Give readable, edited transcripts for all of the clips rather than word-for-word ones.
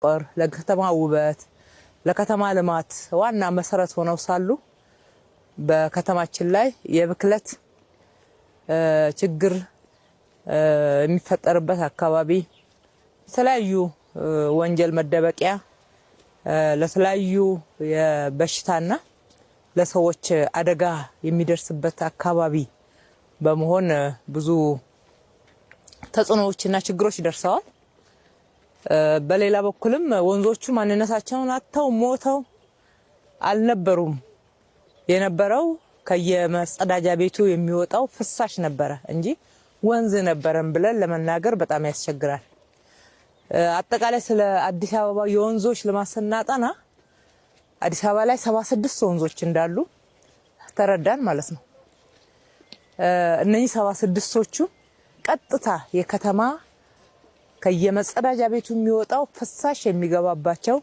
ለከተማ ውበት ለከተማ ልማት ዋና መሰረት ሆነው ሳሉ በከተማችን ላይ የብክለት ችግር የሚፈጠርበት አካባቢ የተለያዩ ወንጀል መደበቂያ ለተለያዩ የበሽታና ለሰዎች አደጋ የሚደርስበት አካባቢ በመሆን ብዙ ተጽዕኖዎችና ችግሮች ደርሰዋል። በሌላ በኩልም ወንዞቹ ማንነታቸውን አጥተው ሞተው አልነበሩም። የነበረው ከየመጸዳጃ ቤቱ የሚወጣው ፍሳሽ ነበረ እንጂ ወንዝ ነበረን ብለን ለመናገር በጣም ያስቸግራል። አጠቃላይ ስለ አዲስ አበባ የወንዞች ልማት ስናጠና አዲስ አበባ ላይ 76 ወንዞች እንዳሉ ተረዳን ማለት ነው። እነዚህ 76ዎቹ ቀጥታ የከተማ ከየመጸዳጃ ቤቱ የሚወጣው ፍሳሽ የሚገባባቸው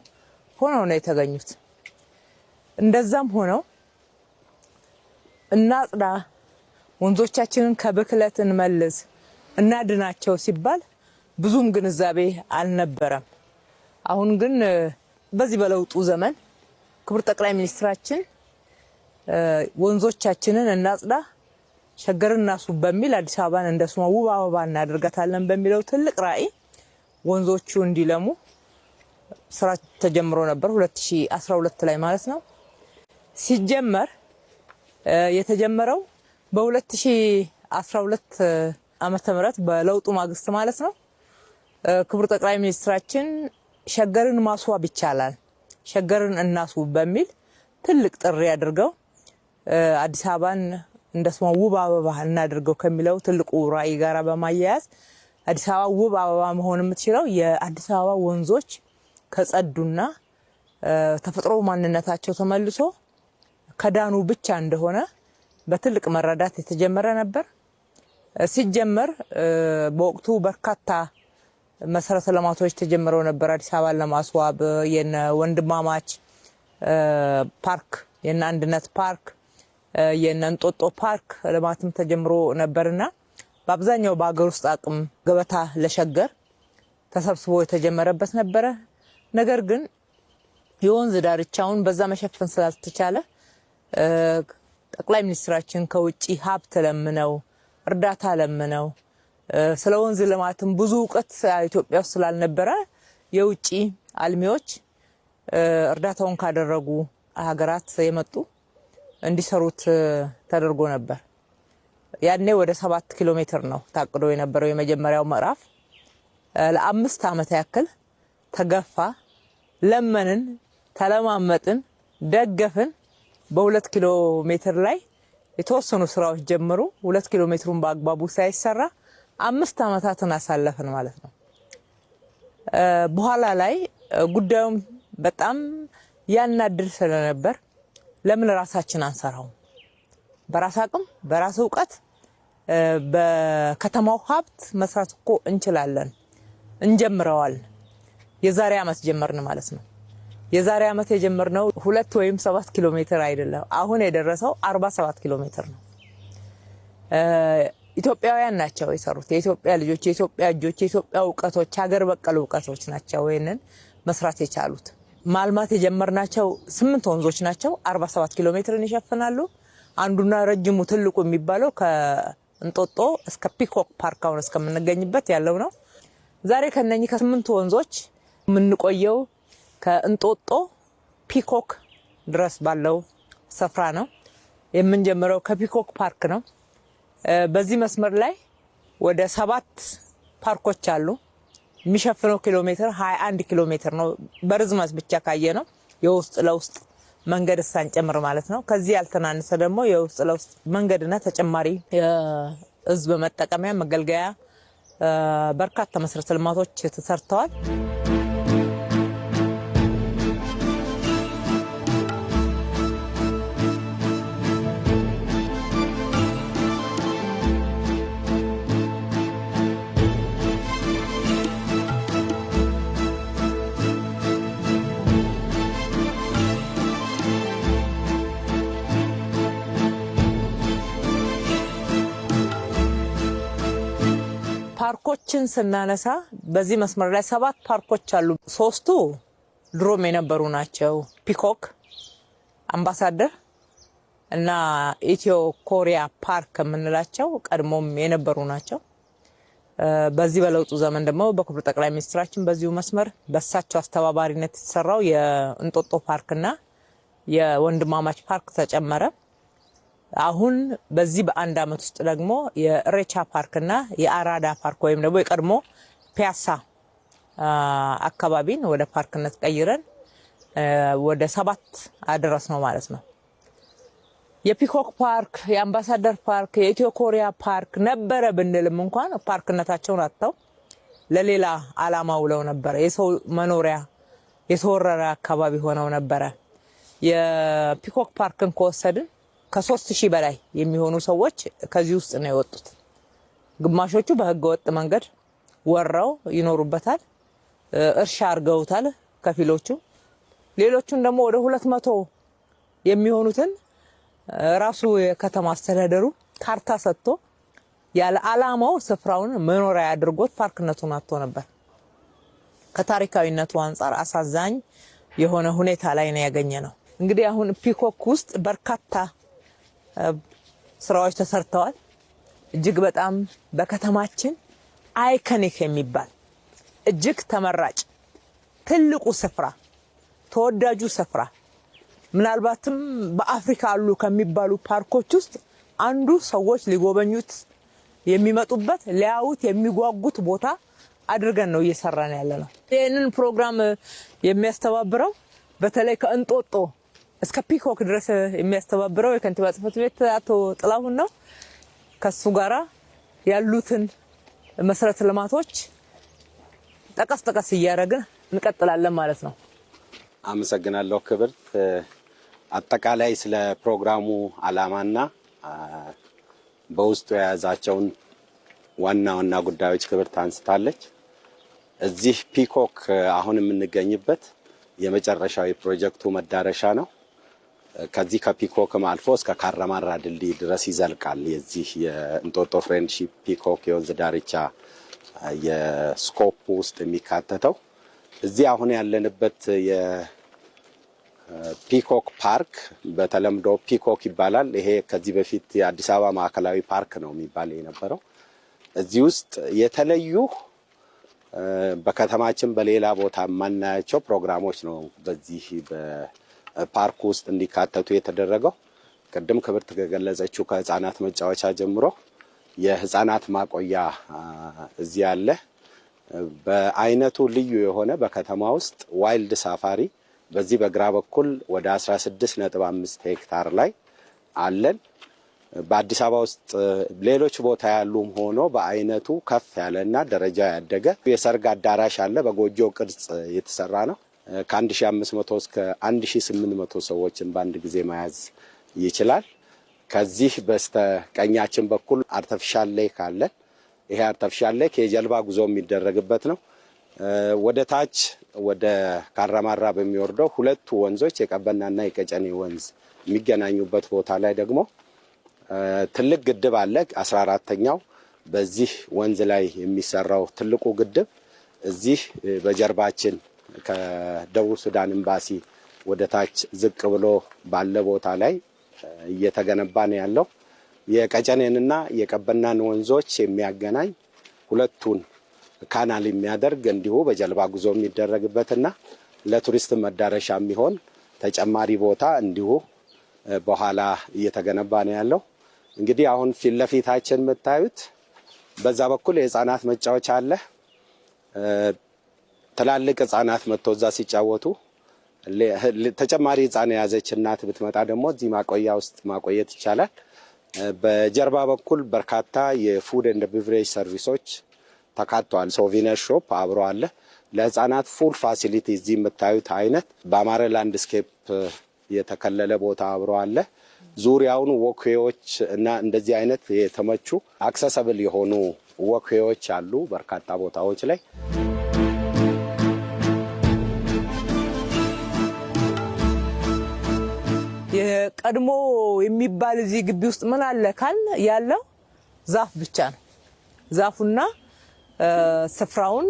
ሆነው ነው የተገኙት። እንደዛም ሆነው እናጽዳ፣ ወንዞቻችንን ከብክለት እንመልስ፣ እናድናቸው ሲባል ብዙም ግንዛቤ አልነበረም። አሁን ግን በዚህ በለውጡ ዘመን ክቡር ጠቅላይ ሚኒስትራችን ወንዞቻችንን እናጽዳ፣ ሸገርን እናስውብ በሚል አዲስ አበባን እንደ ስሟ ውብ አበባ እናደርጋታለን በሚለው ትልቅ ራዕይ ወንዞቹ እንዲለሙ ስራ ተጀምሮ ነበር 2012 ላይ ማለት ነው። ሲጀመር የተጀመረው በ2012 ዓመተ ምህረት በለውጡ ማግስት ማለት ነው። ክቡር ጠቅላይ ሚኒስትራችን ሸገርን ማስዋብ ይቻላል፣ ሸገርን እናስውብ በሚል ትልቅ ጥሪ አድርገው አዲስ አበባን እንደ ስሟ ውብ አበባ እናድርገው ከሚለው ትልቁ ራዕይ ጋራ በማያያዝ አዲስ አበባ ውብ አበባ መሆን የምትችለው የአዲስ አበባ ወንዞች ከጸዱና ተፈጥሮ ማንነታቸው ተመልሶ ከዳኑ ብቻ እንደሆነ በትልቅ መረዳት የተጀመረ ነበር። ሲጀመር በወቅቱ በርካታ መሰረተ ልማቶች ተጀምረው ነበር አዲስ አበባን ለማስዋብ። የነ ወንድማማች ፓርክ፣ የነ አንድነት ፓርክ፣ የነ እንጦጦ ፓርክ ልማትም ተጀምሮ ነበርና በአብዛኛው በአገር ውስጥ አቅም ገበታ ለሸገር ተሰብስቦ የተጀመረበት ነበረ። ነገር ግን የወንዝ ዳርቻውን በዛ መሸፈን ስላልተቻለ ጠቅላይ ሚኒስትራችን ከውጪ ሀብት ለምነው እርዳታ ለምነው ስለ ወንዝ ልማትም ብዙ እውቀት ኢትዮጵያ ውስጥ ስላልነበረ የውጪ አልሚዎች እርዳታውን ካደረጉ ሀገራት የመጡ እንዲሰሩት ተደርጎ ነበር። ያኔ ወደ 7 ኪሎ ሜትር ነው ታቅዶ የነበረው የመጀመሪያው ምዕራፍ። ለ5 ዓመት ያክል ተገፋ፣ ለመንን፣ ተለማመጥን፣ ደገፍን። በ2 ኪሎ ሜትር ላይ የተወሰኑ ስራዎች ጀምሩ። 2 ኪሎ ሜትሩን በአግባቡ ሳይሰራ 5 ዓመታትን አሳለፈን ማለት ነው። በኋላ ላይ ጉዳዩም በጣም ያናድር ስለነበር ለምን ራሳችን አንሰራው? በራስ አቅም በራስ ዕውቀት በከተማው ሀብት መስራት እኮ እንችላለን፣ እንጀምረዋል። የዛሬ ዓመት ጀመርን ማለት ነው። የዛሬ ዓመት የጀመርነው 2 ወይም 7 ኪሎ ሜትር አይደለም። አሁን የደረሰው 47 ኪሎ ሜትር ነው። ኢትዮጵያውያን ናቸው የሰሩት። የኢትዮጵያ ልጆች፣ የኢትዮጵያ እጆች፣ የኢትዮጵያ ዕውቀቶች፣ ሀገር በቀል ዕውቀቶች ናቸው ይሄንን መስራት የቻሉት። ማልማት የጀመርናቸው 8 ወንዞች ናቸው። 47 ኪሎ ሜትርን ይሸፍናሉ። አንዱና ረጅሙ ትልቁ የሚባለው ከእንጦጦ እስከ ፒኮክ ፓርክ አሁን እስከምንገኝበት ያለው ነው። ዛሬ ከነኚህ ከ8 ወንዞች የምንቆየው ከእንጦጦ ፒኮክ ድረስ ባለው ስፍራ ነው። የምንጀምረው ከፒኮክ ፓርክ ነው። በዚህ መስመር ላይ ወደ 7 ፓርኮች አሉ። የሚሸፍነው ኪሎ ሜትር 21 ኪሎ ሜትር ነው። በርዝመት ብቻ ካየ ነው የውስጥ ለውስጥ መንገድ ሳንጨምር ማለት ነው። ከዚህ ያልተናነሰ ደግሞ የውስጥ ለውስጥ መንገድና ተጨማሪ የህዝብ መጠቀሚያ መገልገያ በርካታ መሰረተ ልማቶች ተሰርተዋል። ፓርኮችን ስናነሳ በዚህ መስመር ላይ 7 ፓርኮች አሉ። 3ቱ ድሮም የነበሩ ናቸው። ፒኮክ፣ አምባሳደር እና ኢትዮ ኮሪያ ፓርክ የምንላቸው ቀድሞም የነበሩ ናቸው። በዚህ በለውጡ ዘመን ደግሞ በክቡር ጠቅላይ ሚኒስትራችን በዚሁ መስመር በሳቸው አስተባባሪነት የተሰራው የእንጦጦ ፓርክና የወንድማማች ፓርክ ተጨመረ። አሁን በዚህ በአንድ አመት ውስጥ ደግሞ የእሬቻ ፓርክና የአራዳ ፓርክ ወይም ደግሞ የቀድሞ ፒያሳ አካባቢን ወደ ፓርክነት ቀይረን ወደ 7 አድረስ ነው ማለት ነው። የፒኮክ ፓርክ፣ የአምባሳደር ፓርክ፣ የኢትዮ ኮሪያ ፓርክ ነበረ ብንልም እንኳን ፓርክነታቸውን አጥተው ለሌላ አላማ ውለው ነበረ። የሰው መኖሪያ የተወረረ አካባቢ ሆነው ነበረ። የፒኮክ ፓርክን ከወሰድን ከ3000 በላይ የሚሆኑ ሰዎች ከዚህ ውስጥ ነው የወጡት። ግማሾቹ በህገ ወጥ መንገድ ወራው ይኖሩበታል፣ እርሻ አርገውታል ከፊሎቹ። ሌሎቹን ደግሞ ወደ 200 የሚሆኑትን ራሱ የከተማ አስተዳደሩ ካርታ ሰጥቶ ያለ አላማው ስፍራውን መኖሪያ አድርጎት ፓርክነቱን አጥቶ ነበር። ከታሪካዊነቱ አንፃር አሳዛኝ የሆነ ሁኔታ ላይ ነው ያገኘነው። እንግዲህ አሁን ፒኮክ ውስጥ በርካታ ስራዎች ተሰርተዋል። እጅግ በጣም በከተማችን አይኮኒክ የሚባል እጅግ ተመራጭ ትልቁ ስፍራ፣ ተወዳጁ ስፍራ ምናልባትም በአፍሪካ አሉ ከሚባሉ ፓርኮች ውስጥ አንዱ ሰዎች ሊጎበኙት የሚመጡበት ሊያዩት የሚጓጉት ቦታ አድርገን ነው እየሰራን ያለነው። ይህንን ፕሮግራም የሚያስተባብረው በተለይ ከእንጦጦ እስከ ፒኮክ ድረስ የሚያስተባብረው የከንቲባ ጽሕፈት ቤት አቶ ጥላሁን ነው። ከሱ ጋራ ያሉትን መሰረተ ልማቶች ጠቀስ ጠቀስ እያደረግን እንቀጥላለን ማለት ነው። አመሰግናለሁ ክብርት። አጠቃላይ ስለ ፕሮግራሙ ዓላማና በውስጡ የያዛቸውን ዋና ዋና ጉዳዮች ክብርት አንስታለች። እዚህ ፒኮክ አሁን የምንገኝበት የመጨረሻው የፕሮጀክቱ መዳረሻ ነው። ከዚህ ከፒኮክም አልፎ እስከ ካራማራ ድልድይ ድረስ ይዘልቃል። የዚህ የእንጦጦ ፍሬንድሺፕ ፒኮክ የወንዝ ዳርቻ የስኮፕ ውስጥ የሚካተተው እዚህ አሁን ያለንበት የፒኮክ ፓርክ በተለምዶ ፒኮክ ይባላል። ይሄ ከዚህ በፊት የአዲስ አበባ ማዕከላዊ ፓርክ ነው የሚባል የነበረው። እዚህ ውስጥ የተለዩ በከተማችን በሌላ ቦታ የማናያቸው ፕሮግራሞች ነው በዚህ በፓርክ ውስጥ እንዲካተቱ የተደረገው። ቅድም ክብርት ከገለጸችው ከህፃናት መጫወቻ ጀምሮ የህፃናት ማቆያ እዚህ አለ። በአይነቱ ልዩ የሆነ በከተማ ውስጥ ዋይልድ ሳፋሪ በዚህ በግራ በኩል ወደ 16.5 ሄክታር ላይ አለን። በአዲስ አበባ ውስጥ ሌሎች ቦታ ያሉም ሆኖ በአይነቱ ከፍ ያለና ደረጃ ያደገ የሰርግ አዳራሽ አለ። በጎጆ ቅርጽ የተሰራ ነው። ከ1500 እስከ 1800 ሰዎችን በአንድ ጊዜ መያዝ ይችላል። ከዚህ በስተቀኛችን በኩል አርቲፊሻል ሌክ አለ። ይሄ አርቲፊሻል ሌክ የጀልባ ጉዞ የሚደረግበት ነው። ወደ ታች ወደ ካራማራ በሚወርደው ሁለቱ ወንዞች የቀበናና የቀጨኔ ወንዝ የሚገናኙበት ቦታ ላይ ደግሞ ትልቅ ግድብ አለ። 14ኛው በዚህ ወንዝ ላይ የሚሰራው ትልቁ ግድብ እዚህ በጀርባችን ከደቡብ ሱዳን ኤምባሲ ወደ ታች ዝቅ ብሎ ባለ ቦታ ላይ እየተገነባ ነው ያለው። የቀጨኔንና የቀበናን ወንዞች የሚያገናኝ ሁለቱን ካናል የሚያደርግ እንዲሁ በጀልባ ጉዞ የሚደረግበትና ለቱሪስት መዳረሻ የሚሆን ተጨማሪ ቦታ እንዲሁ በኋላ እየተገነባ ነው ያለው። እንግዲህ አሁን ፊት ለፊታችን የምታዩት በዛ በኩል የህፃናት መጫወቻ አለ። ትላልቅ ህፃናት መጥተው እዛ ሲጫወቱ ተጨማሪ ህፃን የያዘች እናት ብትመጣ ደግሞ እዚህ ማቆያ ውስጥ ማቆየት ይቻላል። በጀርባ በኩል በርካታ የፉድ ኤንድ ቢቨሬጅ ሰርቪሶች ተካተዋል። ሶቪነር ሾፕ አብሮ አለ። ለህፃናት ፉል ፋሲሊቲ እዚህ የምታዩት አይነት በአማረ ላንድስኬፕ የተከለለ ቦታ አብሮ አለ። ዙሪያውን ወክዌዎች እና እንደዚህ አይነት የተመቹ አክሰሰብል የሆኑ ወክዌዎች አሉ በርካታ ቦታዎች ላይ። የቀድሞ የሚባል እዚህ ግቢ ውስጥ ምን አለ ካል ያለው ዛፍ ብቻ ነው። ዛፉና ስፍራውን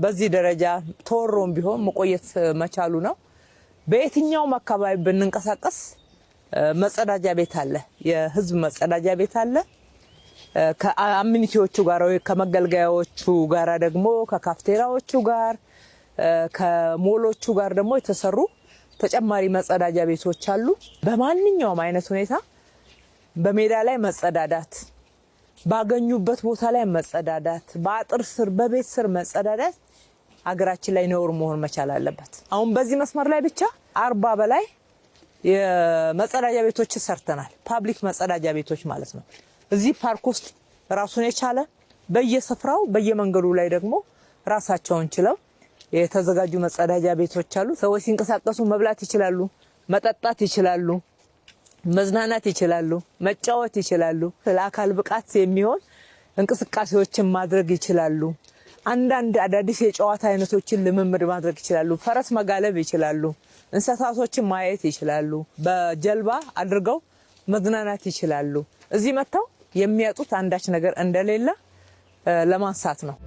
በዚህ ደረጃ ተወሮም ቢሆን መቆየት መቻሉ ነው። በየትኛውም አካባቢ ብንንቀሳቀስ መጸዳጃ ቤት አለ፣ የህዝብ መጸዳጃ ቤት አለ። ከአሚኒቲዎቹ ጋር ወይ ከመገልገያዎቹ ጋር ደግሞ ከካፍቴራዎቹ ጋር ከሞሎቹ ጋር ደግሞ የተሰሩ ተጨማሪ መጸዳጃ ቤቶች አሉ። በማንኛውም አይነት ሁኔታ በሜዳ ላይ መጸዳዳት፣ ባገኙበት ቦታ ላይ መጸዳዳት፣ በአጥር ስር በቤት ስር መጸዳዳት ሀገራችን ላይ ነውር መሆን መቻል አለበት። አሁን በዚህ መስመር ላይ ብቻ 40 በላይ የመጸዳጃ ቤቶች ሰርተናል። ፓብሊክ መጸዳጃ ቤቶች ማለት ነው። እዚህ ፓርክ ውስጥ ራሱን የቻለ በየስፍራው በየመንገዱ ላይ ደግሞ ራሳቸውን ችለው የተዘጋጁ መጸዳጃ ቤቶች አሉ። ሰዎች ሲንቀሳቀሱ መብላት ይችላሉ፣ መጠጣት ይችላሉ፣ መዝናናት ይችላሉ፣ መጫወት ይችላሉ። ለአካል ብቃት የሚሆን እንቅስቃሴዎችን ማድረግ ይችላሉ። አንዳንድ አዳዲስ የጨዋታ አይነቶችን ልምምድ ማድረግ ይችላሉ። ፈረስ መጋለብ ይችላሉ። እንስሳቶችን ማየት ይችላሉ። በጀልባ አድርገው መዝናናት ይችላሉ። እዚህ መጥተው የሚያጡት አንዳች ነገር እንደሌለ ለማንሳት ነው።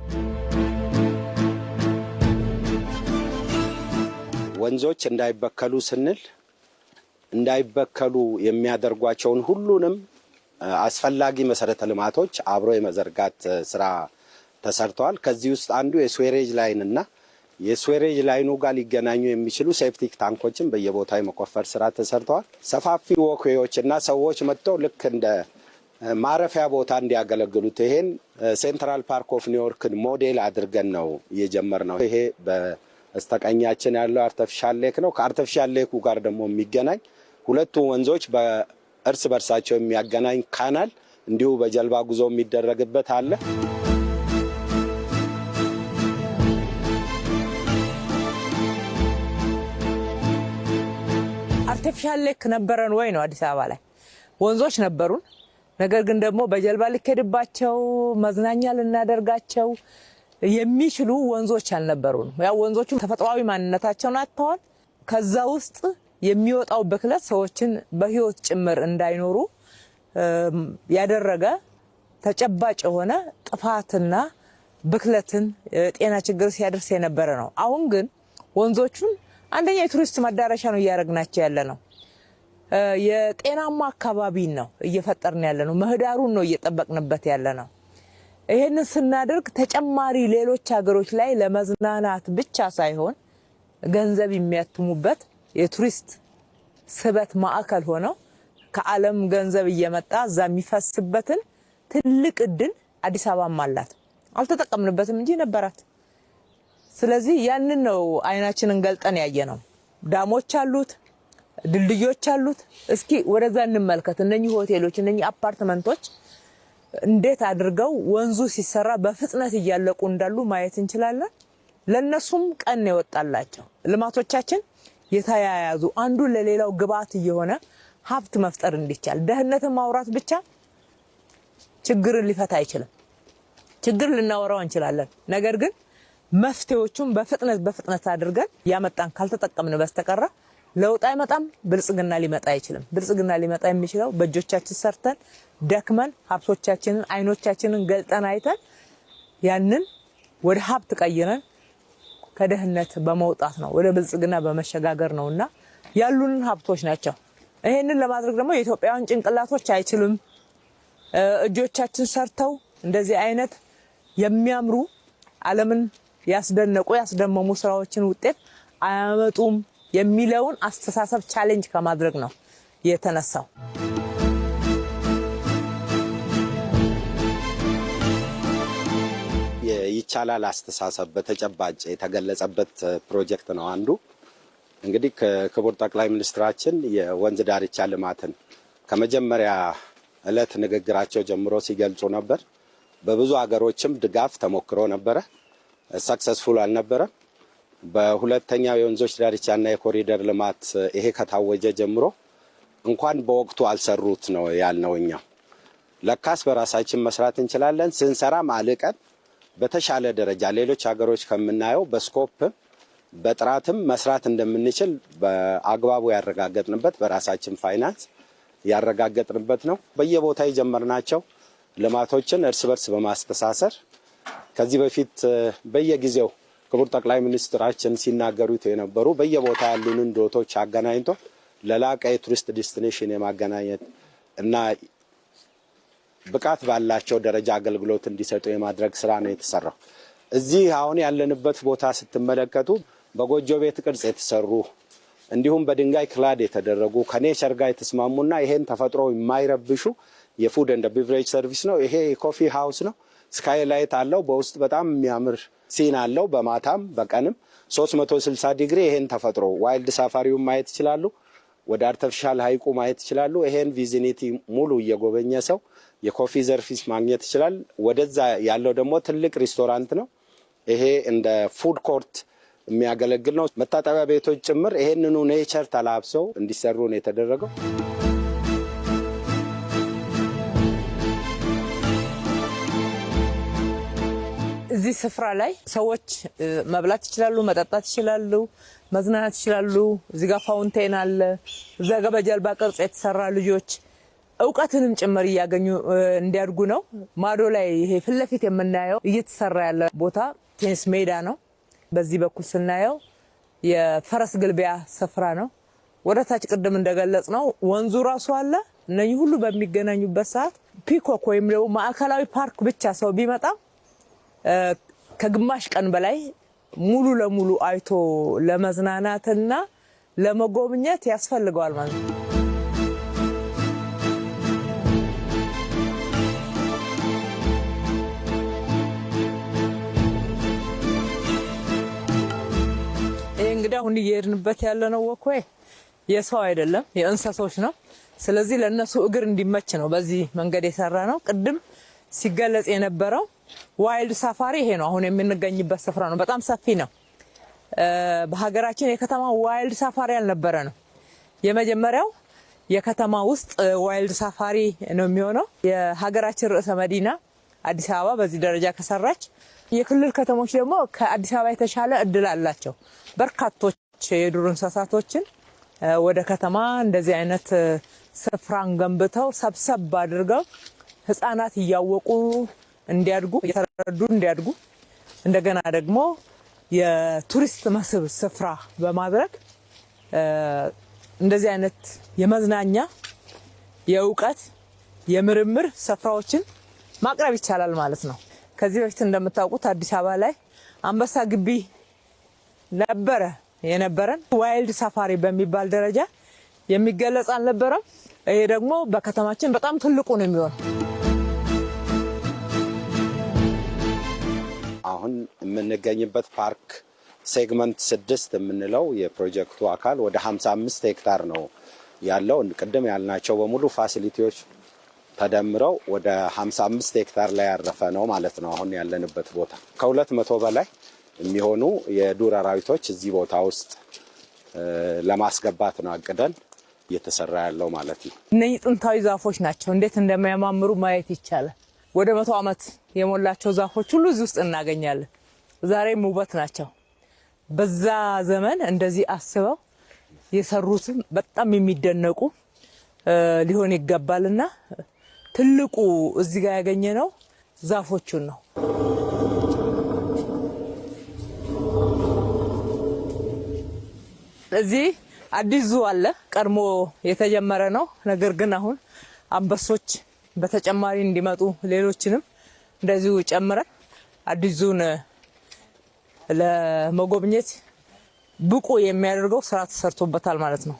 ወንዞች እንዳይበከሉ ስንል እንዳይበከሉ የሚያደርጓቸውን ሁሉንም አስፈላጊ መሰረተ ልማቶች አብሮ የመዘርጋት ስራ ተሰርተዋል። ከዚህ ውስጥ አንዱ የስዌሬጅ ላይን እና የስዌሬጅ ላይኑ ጋር ሊገናኙ የሚችሉ ሴፕቲክ ታንኮችን በየቦታው የመቆፈር ስራ ተሰርተዋል። ሰፋፊ ወክዌዎች እና ሰዎች መጥተው ልክ እንደ ማረፊያ ቦታ እንዲያገለግሉት ይሄን ሴንትራል ፓርክ ኦፍ ኒውዮርክን ሞዴል አድርገን ነው የጀመርነው። ይሄ በስተቀኛችን ያለው አርቲፊሻል ሌክ ነው። ከአርቲፊሻል ሌኩ ጋር ደግሞ የሚገናኝ ሁለቱ ወንዞች በእርስ በርሳቸው የሚያገናኝ ካናል እንዲሁ በጀልባ ጉዞ የሚደረግበት አለ። አርቲፊሻል ሌክ ነበረን ወይ ነው? አዲስ አበባ ላይ ወንዞች ነበሩን። ነገር ግን ደግሞ በጀልባ ሊከድባቸው መዝናኛ ልናደርጋቸው የሚችሉ ወንዞች አልነበሩን። ያው ወንዞቹ ተፈጥሯዊ ማንነታቸውን አጥተዋል። ከዛ ውስጥ የሚወጣው ብክለት ሰዎችን በህይወት ጭምር እንዳይኖሩ ያደረገ ተጨባጭ የሆነ ጥፋትና ብክለትን ጤና ችግር ሲያደርስ የነበረ ነው። አሁን ግን ወንዞቹን አንደኛ የቱሪስት መዳረሻ ነው እያደረግናቸው ያለ ነው። የጤናማ አካባቢን ነው እየፈጠርን ያለ ነው። ምህዳሩን ነው እየጠበቅንበት ያለ ነው። ይሄንን ስናደርግ ተጨማሪ ሌሎች ሀገሮች ላይ ለመዝናናት ብቻ ሳይሆን ገንዘብ የሚያትሙበት የቱሪስት ስበት ማዕከል ሆነው ከዓለም ገንዘብ እየመጣ እዛ የሚፈስበትን ትልቅ እድል አዲስ አበባም አላት። አልተጠቀምንበትም እንጂ ነበራት። ስለዚህ ያንን ነው አይናችንን ገልጠን ያየ ነው። ዳሞች አሉት፣ ድልድዮች አሉት። እስኪ ወደዛ እንመልከት። እነኚህ ሆቴሎች፣ እነኚህ አፓርትመንቶች እንዴት አድርገው ወንዙ ሲሰራ በፍጥነት እያለቁ እንዳሉ ማየት እንችላለን። ለነሱም ቀን ይወጣላቸው። ልማቶቻችን የተያያዙ አንዱ ለሌላው ግብአት እየሆነ ሀብት መፍጠር እንዲቻል። ደህንነትን ማውራት ብቻ ችግርን ሊፈታ አይችልም። ችግር ልናወራው እንችላለን። ነገር ግን መፍትሄዎቹን በፍጥነት አድርገን ያመጣን ካልተጠቀምን በስተቀር ለውጥ አይመጣም። ብልጽግና ሊመጣ አይችልም። ብልጽግና ሊመጣ የሚችለው በእጆቻችን ሰርተን ደክመን ሀብቶቻችንን አይኖቻችንን ገልጠን አይተን ያንን ወደ ሀብት ቀይረን ከደህንነት በመውጣት ነው፣ ወደ ብልጽግና በመሸጋገር ነውና ያሉንን ሀብቶች ናቸው። ይሄንን ለማድረግ ደግሞ የኢትዮጵያውያን ጭንቅላቶች አይችሉም። እጆቻችን ሰርተው እንደዚህ አይነት የሚያምሩ ዓለምን ያስደነቁ ያስደመሙ ስራዎችን ውጤት አያመጡም የሚለውን አስተሳሰብ ቻሌንጅ ከማድረግ ነው የተነሳው። ይቻላል አስተሳሰብ በተጨባጭ የተገለጸበት ፕሮጀክት ነው አንዱ። እንግዲህ ከክቡር ጠቅላይ ሚኒስትራችን የወንዝ ዳርቻ ልማትን ከመጀመሪያ ዕለት ንግግራቸው ጀምሮ ሲገልጹ ነበር። በብዙ ሀገሮችም ድጋፍ ተሞክሮ ነበረ፣ ሰክሰስፉል አልነበረም። በሁለተኛው የወንዞች ዳርቻና የኮሪደር ልማት ይሄ ከታወጀ ጀምሮ እንኳን በወቅቱ አልሰሩት ነው ያልነው። እኛ ለካስ በራሳችን መስራት እንችላለን። ስንሰራም አልቀን በተሻለ ደረጃ ሌሎች ሀገሮች ከምናየው በስኮፕ በጥራትም መስራት እንደምንችል በአግባቡ ያረጋገጥንበት፣ በራሳችን ፋይናንስ ያረጋገጥንበት ነው። በየቦታ የጀመርናቸው ልማቶችን እርስ በርስ በማስተሳሰር ከዚህ በፊት በየጊዜው ክቡር ጠቅላይ ሚኒስትራችን ሲናገሩት የነበሩ በየቦታ ያሉንን ዶቶች አገናኝቶ ለላቀ የቱሪስት ዴስቲኔሽን የማገናኘት እና ብቃት ባላቸው ደረጃ አገልግሎት እንዲሰጡ የማድረግ ስራ ነው የተሰራው። እዚህ አሁን ያለንበት ቦታ ስትመለከቱ በጎጆ ቤት ቅርጽ የተሰሩ እንዲሁም በድንጋይ ክላድ የተደረጉ ከኔቸር ጋር የተስማሙና ይሄን ተፈጥሮ የማይረብሹ የፉድ ኤንድ ቢቨሬጅ ሰርቪስ ነው። ይሄ ኮፊ ሃውስ ነው። ስካይ ላይት አለው። በውስጥ በጣም የሚያምር ሲን አለው። በማታም በቀንም 360 ዲግሪ ይሄን ተፈጥሮ ዋይልድ ሳፋሪውን ማየት ይችላሉ። ወደ አርቲፊሻል ሃይቁ ማየት ይችላሉ። ይሄን ቪዚኒቲ ሙሉ እየጎበኘ ሰው የኮፊ ሰርቪስ ማግኘት ይችላል። ወደዛ ያለው ደግሞ ትልቅ ሬስቶራንት ነው። ይሄ እንደ ፉድ ኮርት የሚያገለግል ነው። መታጠቢያ ቤቶች ጭምር ይሄንኑ ኔቸር ተላብሰው እንዲሰሩ ነው የተደረገው። እዚህ ስፍራ ላይ ሰዎች መብላት ይችላሉ፣ መጠጣት ይችላሉ፣ መዝናናት ይችላሉ። እዚህ ጋር ፋውንቴን አለ። እዛ ጋር በጀልባ ቅርጽ የተሰራ ልጆች እውቀትንም ጭምር እያገኙ እንዲያድጉ ነው። ማዶ ላይ ይሄ ፊት ለፊት የምናየው እየተሰራ ያለ ቦታ ቴኒስ ሜዳ ነው። በዚህ በኩል ስናየው የፈረስ ግልቢያ ስፍራ ነው። ወደ ታች ቅድም እንደገለጽ ነው ወንዙ ራሱ አለ። እነኚህ ሁሉ በሚገናኙበት ሰዓት ፒኮክ ወይም ደግሞ ማዕከላዊ ፓርክ ብቻ ሰው ቢመጣ ከግማሽ ቀን በላይ ሙሉ ለሙሉ አይቶ ለመዝናናትና ለመጎብኘት ያስፈልገዋል ማለት ነው። እንግዲህ አሁን እየሄድንበት ያለነው ወክዌይ የሰው አይደለም የእንስሳቶች ነው። ስለዚህ ለነሱ እግር እንዲመች ነው በዚህ መንገድ የሰራ ነው። ቅድም ሲገለጽ የነበረው ዋይልድ ሳፋሪ ይሄ ነው። አሁን የምንገኝበት ስፍራ ነው። በጣም ሰፊ ነው። በሀገራችን የከተማ ዋይልድ ሳፋሪ ያልነበረ ነው። የመጀመሪያው የከተማ ውስጥ ዋይልድ ሳፋሪ ነው የሚሆነው። የሀገራችን ርዕሰ መዲና አዲስ አበባ በዚህ ደረጃ ከሰራች፣ የክልል ከተሞች ደግሞ ከአዲስ አበባ የተሻለ እድል አላቸው። በርካቶች የዱር እንስሳቶችን ወደ ከተማ እንደዚህ አይነት ስፍራን ገንብተው ሰብሰብ አድርገው ህፃናት እያወቁ እንዲያድጉ እየተረዱ እንዲያድጉ እንደገና ደግሞ የቱሪስት መስህብ ስፍራ በማድረግ እንደዚህ አይነት የመዝናኛ የእውቀት የምርምር ስፍራዎችን ማቅረብ ይቻላል ማለት ነው። ከዚህ በፊት እንደምታውቁት አዲስ አበባ ላይ አንበሳ ግቢ የነበረን ዋይልድ ሳፋሪ በሚባል ደረጃ የሚገለጽ አልነበረም። ይሄ ደግሞ በከተማችን በጣም ትልቁ ነው የሚሆን። አሁን የምንገኝበት ፓርክ ሴግመንት 6 የምንለው የፕሮጀክቱ አካል ወደ 55 ሄክታር ነው ያለው። ቅድም ያልናቸው በሙሉ ፋሲሊቲዎች ተደምረው ወደ 55 ሄክታር ላይ ያረፈ ነው ማለት ነው። አሁን ያለንበት ቦታ ከ200 በላይ የሚሆኑ የዱር አራዊቶች እዚህ ቦታ ውስጥ ለማስገባት ነው አቅደን እየተሰራ ያለው ማለት ነው። እነዚህ ጥንታዊ ዛፎች ናቸው። እንዴት እንደሚያማምሩ ማየት ይቻላል። ወደ 100 ዓመት የሞላቸው ዛፎች ሁሉ እዚህ ውስጥ እናገኛለን። ዛሬም ውበት ናቸው። በዛ ዘመን እንደዚህ አስበው የሰሩትም በጣም የሚደነቁ ሊሆን ይገባልና ትልቁ እዚህ ጋር ያገኘነው ዛፎቹን ነው። እዚህ አዲስ ዙ አለ። ቀድሞ የተጀመረ ነው። ነገር ግን አሁን አንበሶች በተጨማሪ እንዲመጡ ሌሎችንም እንደዚሁ ጨምረን አዲስ ዙን ለመጎብኘት ብቁ የሚያደርገው ስራ ተሰርቶበታል ማለት ነው።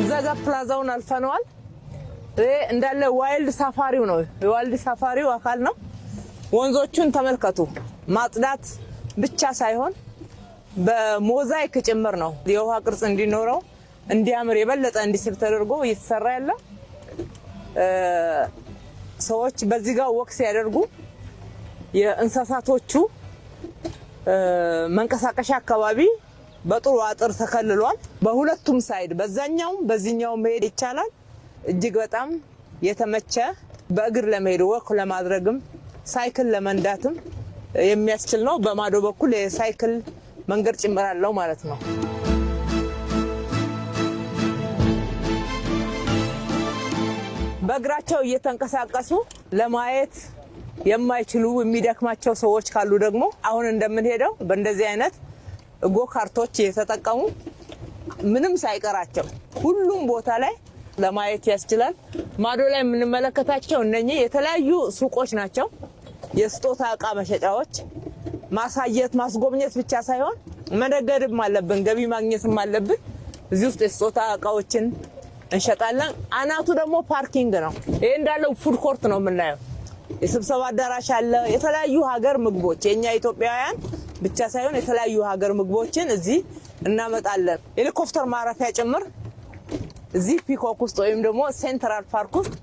እዛ ጋር ፕላዛውን አልፈነዋል። እንዳለ ዋይልድ ሳፋሪው ነው። የዋይልድ ሳፋሪው አካል ነው። ወንዞቹን ተመልከቱ። ማጽዳት ብቻ ሳይሆን በሞዛይክ ጭምር ነው የውሃ ቅርጽ እንዲኖረው እንዲያምር የበለጠ እንዲስብ ተደርጎ እየተሰራ ያለ። ሰዎች በዚህ ጋር ወክ ሲያደርጉ የእንስሳቶቹ መንቀሳቀሻ አካባቢ በጥሩ አጥር ተከልሏል። በሁለቱም ሳይድ በዛኛው በዚህኛው መሄድ ይቻላል። እጅግ በጣም የተመቸ በእግር ለመሄድ ወክ ለማድረግም ሳይክል ለመንዳትም የሚያስችል ነው። በማዶ በኩል የሳይክል መንገድ ጭምር አለው ማለት ነው። በእግራቸው እየተንቀሳቀሱ ለማየት የማይችሉ የሚደክማቸው ሰዎች ካሉ ደግሞ አሁን እንደምንሄደው በእንደዚህ አይነት ጎካርቶች እየተጠቀሙ ምንም ሳይቀራቸው ሁሉም ቦታ ላይ ለማየት ያስችላል። ማዶ ላይ የምንመለከታቸው እነኚህ የተለያዩ ሱቆች ናቸው። የስጦታ እቃ መሸጫዎች። ማሳየት ማስጎብኘት ብቻ ሳይሆን መነገድም አለብን፣ ገቢ ማግኘትም አለብን። እዚህ ውስጥ የስጦታ እቃዎችን እንሸጣለን። አናቱ ደግሞ ፓርኪንግ ነው። ይሄ እንዳለው ፉድ ኮርት ነው የምናየው። የስብሰባ አዳራሽ አለ። የተለያዩ ሀገር ምግቦች የኛ ኢትዮጵያውያን ብቻ ሳይሆን የተለያዩ ሀገር ምግቦችን እዚህ እናመጣለን። ሄሊኮፕተር ማረፊያ ጭምር እዚህ ፒኮክ ውስጥ ወይም ደግሞ ሴንትራል ፓርክ ውስጥ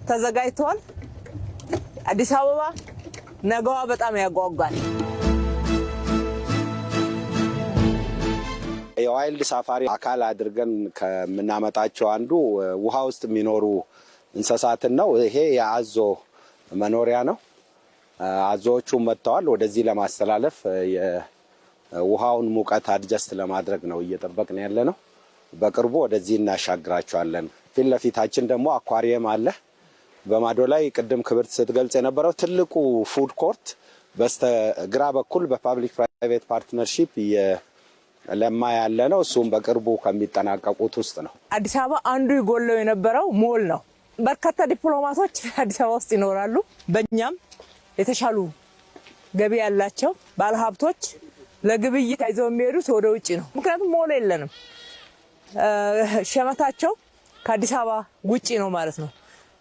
ተዘጋጅተዋል። አዲስ አበባ ነገዋ በጣም ያጓጓል። የዋይልድ ሳፋሪ አካል አድርገን ከምናመጣቸው አንዱ ውሃ ውስጥ የሚኖሩ እንስሳትን ነው። ይሄ የአዞ መኖሪያ ነው። አዞዎቹ መጥተዋል። ወደዚህ ለማስተላለፍ የውሃውን ሙቀት አድጀስት ለማድረግ ነው እየጠበቅን ያለ ነው። በቅርቡ ወደዚህ እናሻግራቸዋለን። ፊት ለፊታችን ደግሞ አኳሪየም አለ። በማዶ ላይ ቅድም ክብርት ስትገልጽ የነበረው ትልቁ ፉድ ኮርት በስተግራ በኩል በፓብሊክ ፕራይቬት ፓርትነርሺፕ ለማ ያለ ነው። እሱም በቅርቡ ከሚጠናቀቁት ውስጥ ነው። አዲስ አበባ አንዱ ይጎለው የነበረው ሞል ነው። በርካታ ዲፕሎማቶች አዲስ አበባ ውስጥ ይኖራሉ። በእኛም የተሻሉ ገቢ ያላቸው ባለሀብቶች ለግብይት ይዘው የሚሄዱት ወደ ውጭ ነው። ምክንያቱም ሞል የለንም። ሸመታቸው ከአዲስ አበባ ውጭ ነው ማለት ነው።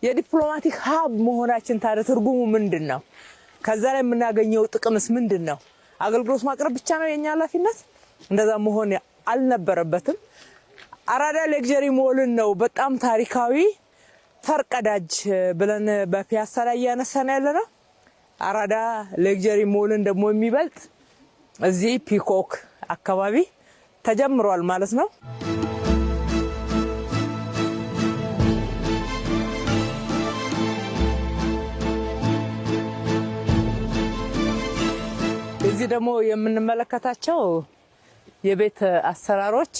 የዲፕሎማቲክ ሀብ መሆናችን ታዲያ ትርጉሙ ምንድን ነው? ከዛ ላይ የምናገኘው ጥቅምስ ምንድን ነው? አገልግሎት ማቅረብ ብቻ ነው የኛ ኃላፊነት? እንደዛ መሆን አልነበረበትም። አራዳ ሌክዠሪ ሞልን ነው በጣም ታሪካዊ ፈርቀዳጅ ብለን በፒያሳ ላይ እያነሳን ያለ ነው። አራዳ ሌክዠሪ ሞልን ደግሞ የሚበልጥ እዚህ ፒኮክ አካባቢ ተጀምሯል ማለት ነው። እዚህ ደግሞ የምንመለከታቸው የቤት አሰራሮች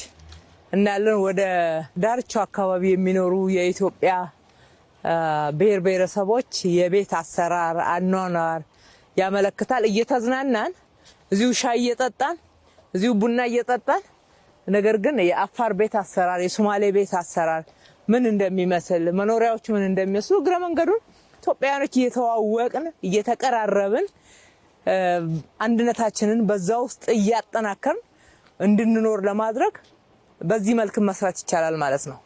እናያለን። ወደ ዳርቻው አካባቢ የሚኖሩ የኢትዮጵያ ብሔር ብሔረሰቦች የቤት አሰራር አኗኗር ያመለክታል። እየተዝናናን እዚሁ ሻይ እየጠጣን እዚሁ ቡና እየጠጣን ነገር ግን የአፋር ቤት አሰራር የሶማሌ ቤት አሰራር ምን እንደሚመስል መኖሪያዎች ምን እንደሚመስሉ እግረ መንገዱን ኢትዮጵያውያኖች እየተዋወቅን እየተቀራረብን አንድነታችንን በዛ ውስጥ እያጠናከርን እንድንኖር ለማድረግ በዚህ መልክ መስራት ይቻላል ማለት ነው።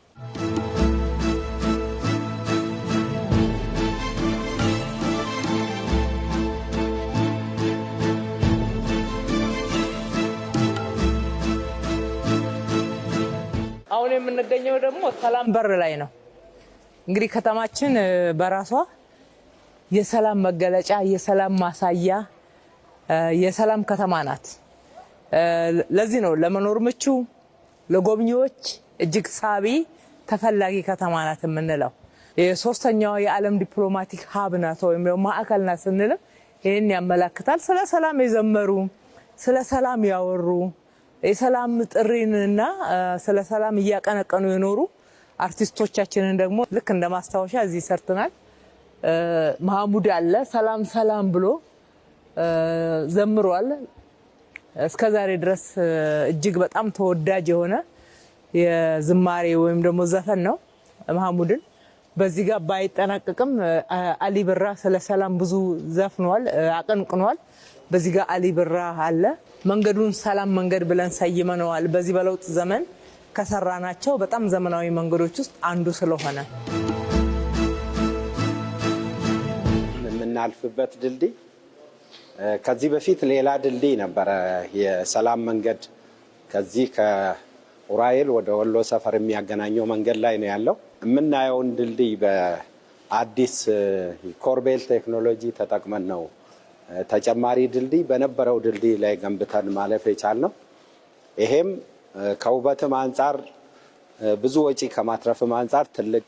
አሁን የምንገኘው ደግሞ ሰላም በር ላይ ነው። እንግዲህ ከተማችን በራሷ የሰላም መገለጫ የሰላም ማሳያ የሰላም ከተማ ናት። ለዚህ ነው ለመኖር ምቹ ለጎብኚዎች እጅግ ሳቢ ተፈላጊ ከተማ ናት የምንለው። የሶስተኛው የዓለም ዲፕሎማቲክ ሀብ ናት ወይም ማዕከል ናት ስንልም ይህን ያመላክታል። ስለ ሰላም የዘመሩ ስለ ሰላም ያወሩ የሰላም ጥሪንና ስለ ሰላም እያቀነቀኑ የኖሩ አርቲስቶቻችንን ደግሞ ልክ እንደ ማስታወሻ እዚህ ሰርተናል። መሐሙድ አለ ሰላም ሰላም ብሎ ዘምሯል። እስከዛሬ ድረስ እጅግ በጣም ተወዳጅ የሆነ የዝማሬ ወይም ደግሞ ዘፈን ነው። መሐሙድን በዚህ ጋር ባይጠናቀቅም አሊ ብራ ስለ ሰላም ብዙ ዘፍኗል፣ አቀንቅኗል። በዚህ ጋር አሊ ብራ አለ። መንገዱን ሰላም መንገድ ብለን ሰይመነዋል። በዚህ በለውጥ ዘመን ከሰራናቸው በጣም ዘመናዊ መንገዶች ውስጥ አንዱ ስለሆነ የምናልፍበት ድልድይ ከዚህ በፊት ሌላ ድልድይ ነበረ። የሰላም መንገድ ከዚህ ከኡራኤል ወደ ወሎ ሰፈር የሚያገናኘው መንገድ ላይ ነው ያለው። የምናየውን ድልድይ በአዲስ ኮርቤል ቴክኖሎጂ ተጠቅመን ነው ተጨማሪ ድልድይ በነበረው ድልድይ ላይ ገንብተን ማለፍ የቻልነው። ይሄም ከውበትም አንጻር ብዙ ወጪ ከማትረፍም አንጻር ትልቅ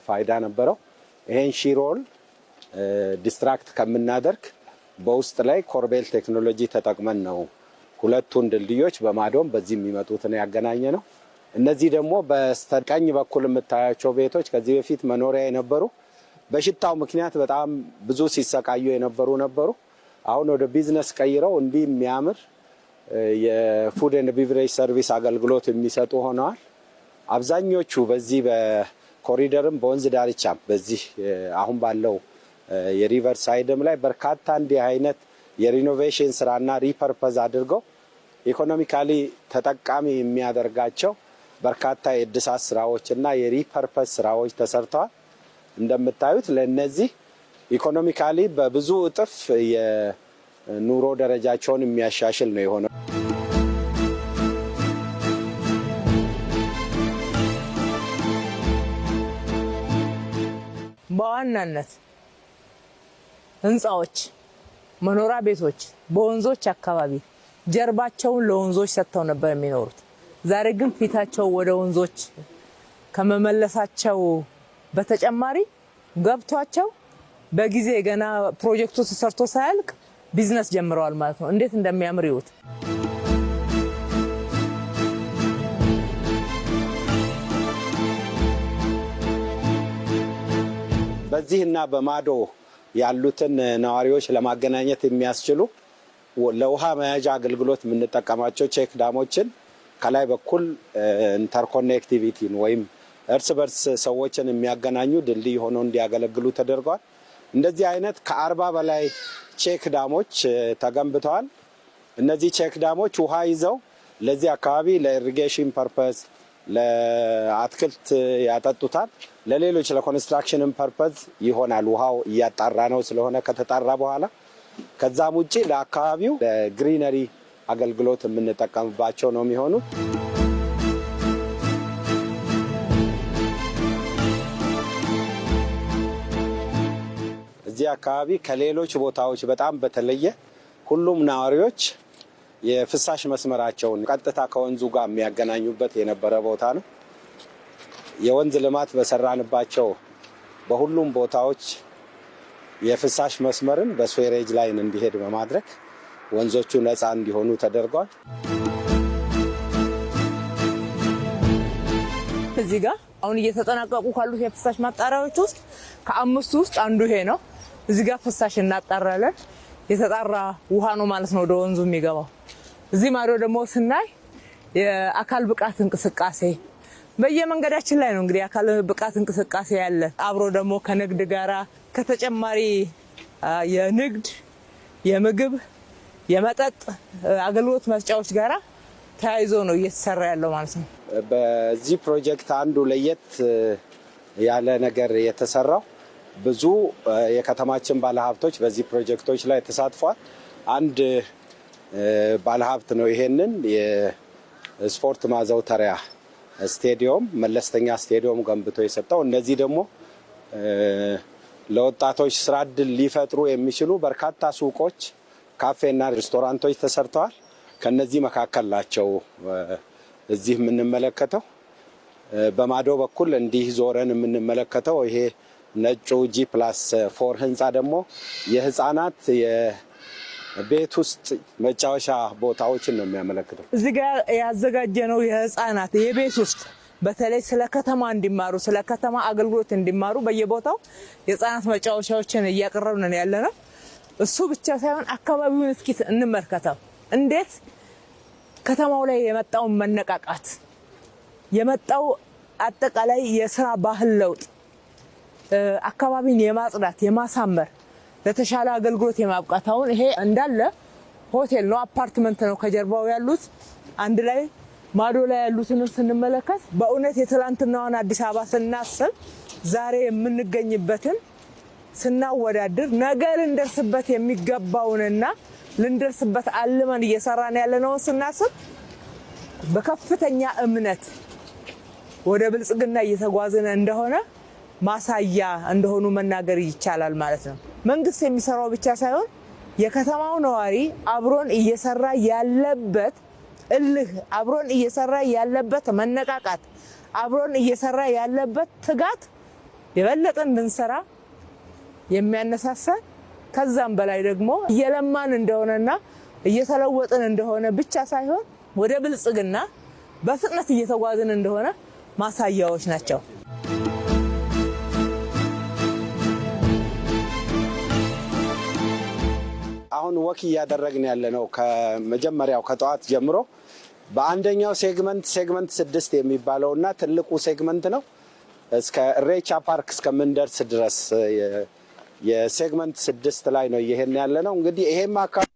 ፋይዳ ነበረው። ይሄን ሺሮል ዲስትራክት ከምናደርግ በውስጥ ላይ ኮርቤል ቴክኖሎጂ ተጠቅመን ነው ሁለቱን ድልድዮች በማዶም በዚህ የሚመጡትን ያገናኘ ነው። እነዚህ ደግሞ በስተቀኝ በኩል የምታያቸው ቤቶች ከዚህ በፊት መኖሪያ የነበሩ በሽታው ምክንያት በጣም ብዙ ሲሰቃዩ ነበሩ። አሁን ወደ ቢዝነስ ቀይረው እንዲህ የሚያምር የፉድ ኤንድ ቢቨሬጅ ሰርቪስ አገልግሎት የሚሰጡ ሆነዋል። አብዛኞቹ በዚህ በኮሪደርም በወንዝ ዳርቻም በዚህ አሁን ባለው የሪቨር ሳይድም ላይ በርካታ እንዲህ አይነት የሪኖቬሽን ስራና ሪፐርፐዝ አድርገው ኢኮኖሚካሊ ተጠቃሚ የሚያደርጋቸው በርካታ የእድሳት ስራዎችና የሪፐርፐዝ ስራዎች ተሰርተዋል። እንደምታዩት ለነዚህ ኢኮኖሚካሊ በብዙ እጥፍ የኑሮ ደረጃቸውን የሚያሻሽል ነው የሆነው። በዋናነት ህንፃዎች፣ መኖሪያ ቤቶች በወንዞች አካባቢ ጀርባቸውን ለወንዞች ሰጥተው ነበር የሚኖሩት። ዛሬ ግን ፊታቸው ወደ ወንዞች ከመመለሳቸው በተጨማሪ ገብቷቸው በጊዜ ገና ፕሮጀክቱ ተሰርቶ ሳያልቅ ቢዝነስ ጀምረዋል ማለት ነው። እንዴት እንደሚያምር ይሁት። በዚህና በማዶ ያሉትን ነዋሪዎች ለማገናኘት የሚያስችሉ ለውሃ መያዣ አገልግሎት የምንጠቀማቸው ቼክ ዳሞችን ከላይ በኩል ኢንተርኮኔክቲቪቲን ወይም እርስ በርስ ሰዎችን የሚያገናኙ ድልድይ ሆነው እንዲያገለግሉ ተደርጓል። እንደዚህ አይነት ከ40 በላይ ቼክ ዳሞች ተገንብተዋል። እነዚህ ቼክ ዳሞች ውሃ ይዘው ለዚህ አካባቢ ለኢሪጌሽን ፐርፐዝ ለአትክልት ያጠጡታል። ለሌሎች ለኮንስትራክሽንም ፐርፐዝ ይሆናል። ውሃው እያጣራ ነው ስለሆነ ከተጣራ በኋላ ከዛም ውጪ ለአካባቢው ለግሪነሪ አገልግሎት የምንጠቀምባቸው ነው የሚሆኑት። እዚህ አካባቢ ከሌሎች ቦታዎች በጣም በተለየ ሁሉም ነዋሪዎች የፍሳሽ መስመራቸውን ቀጥታ ከወንዙ ጋር የሚያገናኙበት የነበረ ቦታ ነው። የወንዝ ልማት በሰራንባቸው በሁሉም ቦታዎች የፍሳሽ መስመርን በስዌሬጅ ላይን እንዲሄድ በማድረግ ወንዞቹ ነፃ እንዲሆኑ ተደርጓል። እዚህ ጋር አሁን እየተጠናቀቁ ካሉት የፍሳሽ ማጣሪያዎች ውስጥ ከ5 ውስጥ አንዱ ይሄ ነው። እዚህ ጋር ፍሳሽ እናጣራለን። የተጣራ ውሃ ነው ማለት ነው ወደ ወንዙ የሚገባው። እዚህ ማዶ ደግሞ ስናይ የአካል ብቃት እንቅስቃሴ በየመንገዳችን ላይ ነው እንግዲህ የአካል ብቃት እንቅስቃሴ ያለ። አብሮ ደግሞ ከንግድ ጋራ ከተጨማሪ የንግድ የምግብ የመጠጥ አገልግሎት መስጫዎች ጋራ ተያይዞ ነው እየተሰራ ያለው ማለት ነው። በዚህ ፕሮጀክት አንዱ ለየት ያለ ነገር የተሰራው ብዙ የከተማችን ባለሀብቶች በዚህ ፕሮጀክቶች ላይ ተሳትፏል። አንድ ባለሀብት ነው ይሄንን የስፖርት ማዘውተሪያ ስቴዲየም መለስተኛ ስቴዲየም ገንብቶ የሰጠው። እነዚህ ደግሞ ለወጣቶች ስራ እድል ሊፈጥሩ የሚችሉ በርካታ ሱቆች፣ ካፌና ሬስቶራንቶች ተሰርተዋል። ከነዚህ መካከል ናቸው እዚህ የምንመለከተው። በማዶ በኩል እንዲህ ዞረን የምንመለከተው ይሄ ነጩ G+4 ህንፃ ደግሞ የህፃናት የቤት ውስጥ መጫወቻ ቦታዎችን ነው የሚያመለክተው። እዚህ ጋር ያዘጋጀነው የህፃናት የቤት ውስጥ በተለይ ስለ ከተማ እንዲማሩ ስለ ከተማ አገልግሎት እንዲማሩ በየቦታው የህፃናት መጫወቻዎችን እያቀረብን ያለነው። እሱ ብቻ ሳይሆን አካባቢውን እስኪ እንመልከተው። እንዴት ከተማው ላይ የመጣው መነቃቃት የመጣው አጠቃላይ የስራ ባህል ለውጥ አካባቢን የማጽዳት የማሳመር ለተሻለ አገልግሎት የማብቃት አሁን ይሄ እንዳለ ሆቴል ነው፣ አፓርትመንት ነው ከጀርባው ያሉት። አንድ ላይ ማዶ ላይ ያሉትን ስንመለከት በእውነት የትላንትናዋን አዲስ አበባ ስናስብ ዛሬ የምንገኝበትን ስናወዳድር ነገ ልንደርስበት የሚገባውንና ልንደርስበት አልመን እየሰራን ያለነውን ስናስብ በከፍተኛ እምነት ወደ ብልጽግና እየተጓዝን እንደሆነ ማሳያ እንደሆኑ መናገር ይቻላል ማለት ነው። መንግስት የሚሰራው ብቻ ሳይሆን የከተማው ነዋሪ አብሮን እየሰራ ያለበት እልህ፣ አብሮን እየሰራ ያለበት መነቃቃት፣ አብሮን እየሰራ ያለበት ትጋት የበለጠ እንድንሰራ የሚያነሳሳ ከዛም በላይ ደግሞ እየለማን እንደሆነና እየተለወጥን እንደሆነ ብቻ ሳይሆን ወደ ብልጽግና በፍጥነት እየተጓዝን እንደሆነ ማሳያዎች ናቸው። አሁን ወክ እያደረግን ያለነው ከመጀመሪያው ከጠዋት ጀምሮ በአንደኛው ሴግመንት 6 የሚባለውና ትልቁ ሴግመንት ነው እስከ ኢሬቻ ፓርክ እስከምንደርስ ድረስ የሴግመንት 6 ላይ ነው ይሄን ያለነው። እንግዲህ ይሄም አካባቢ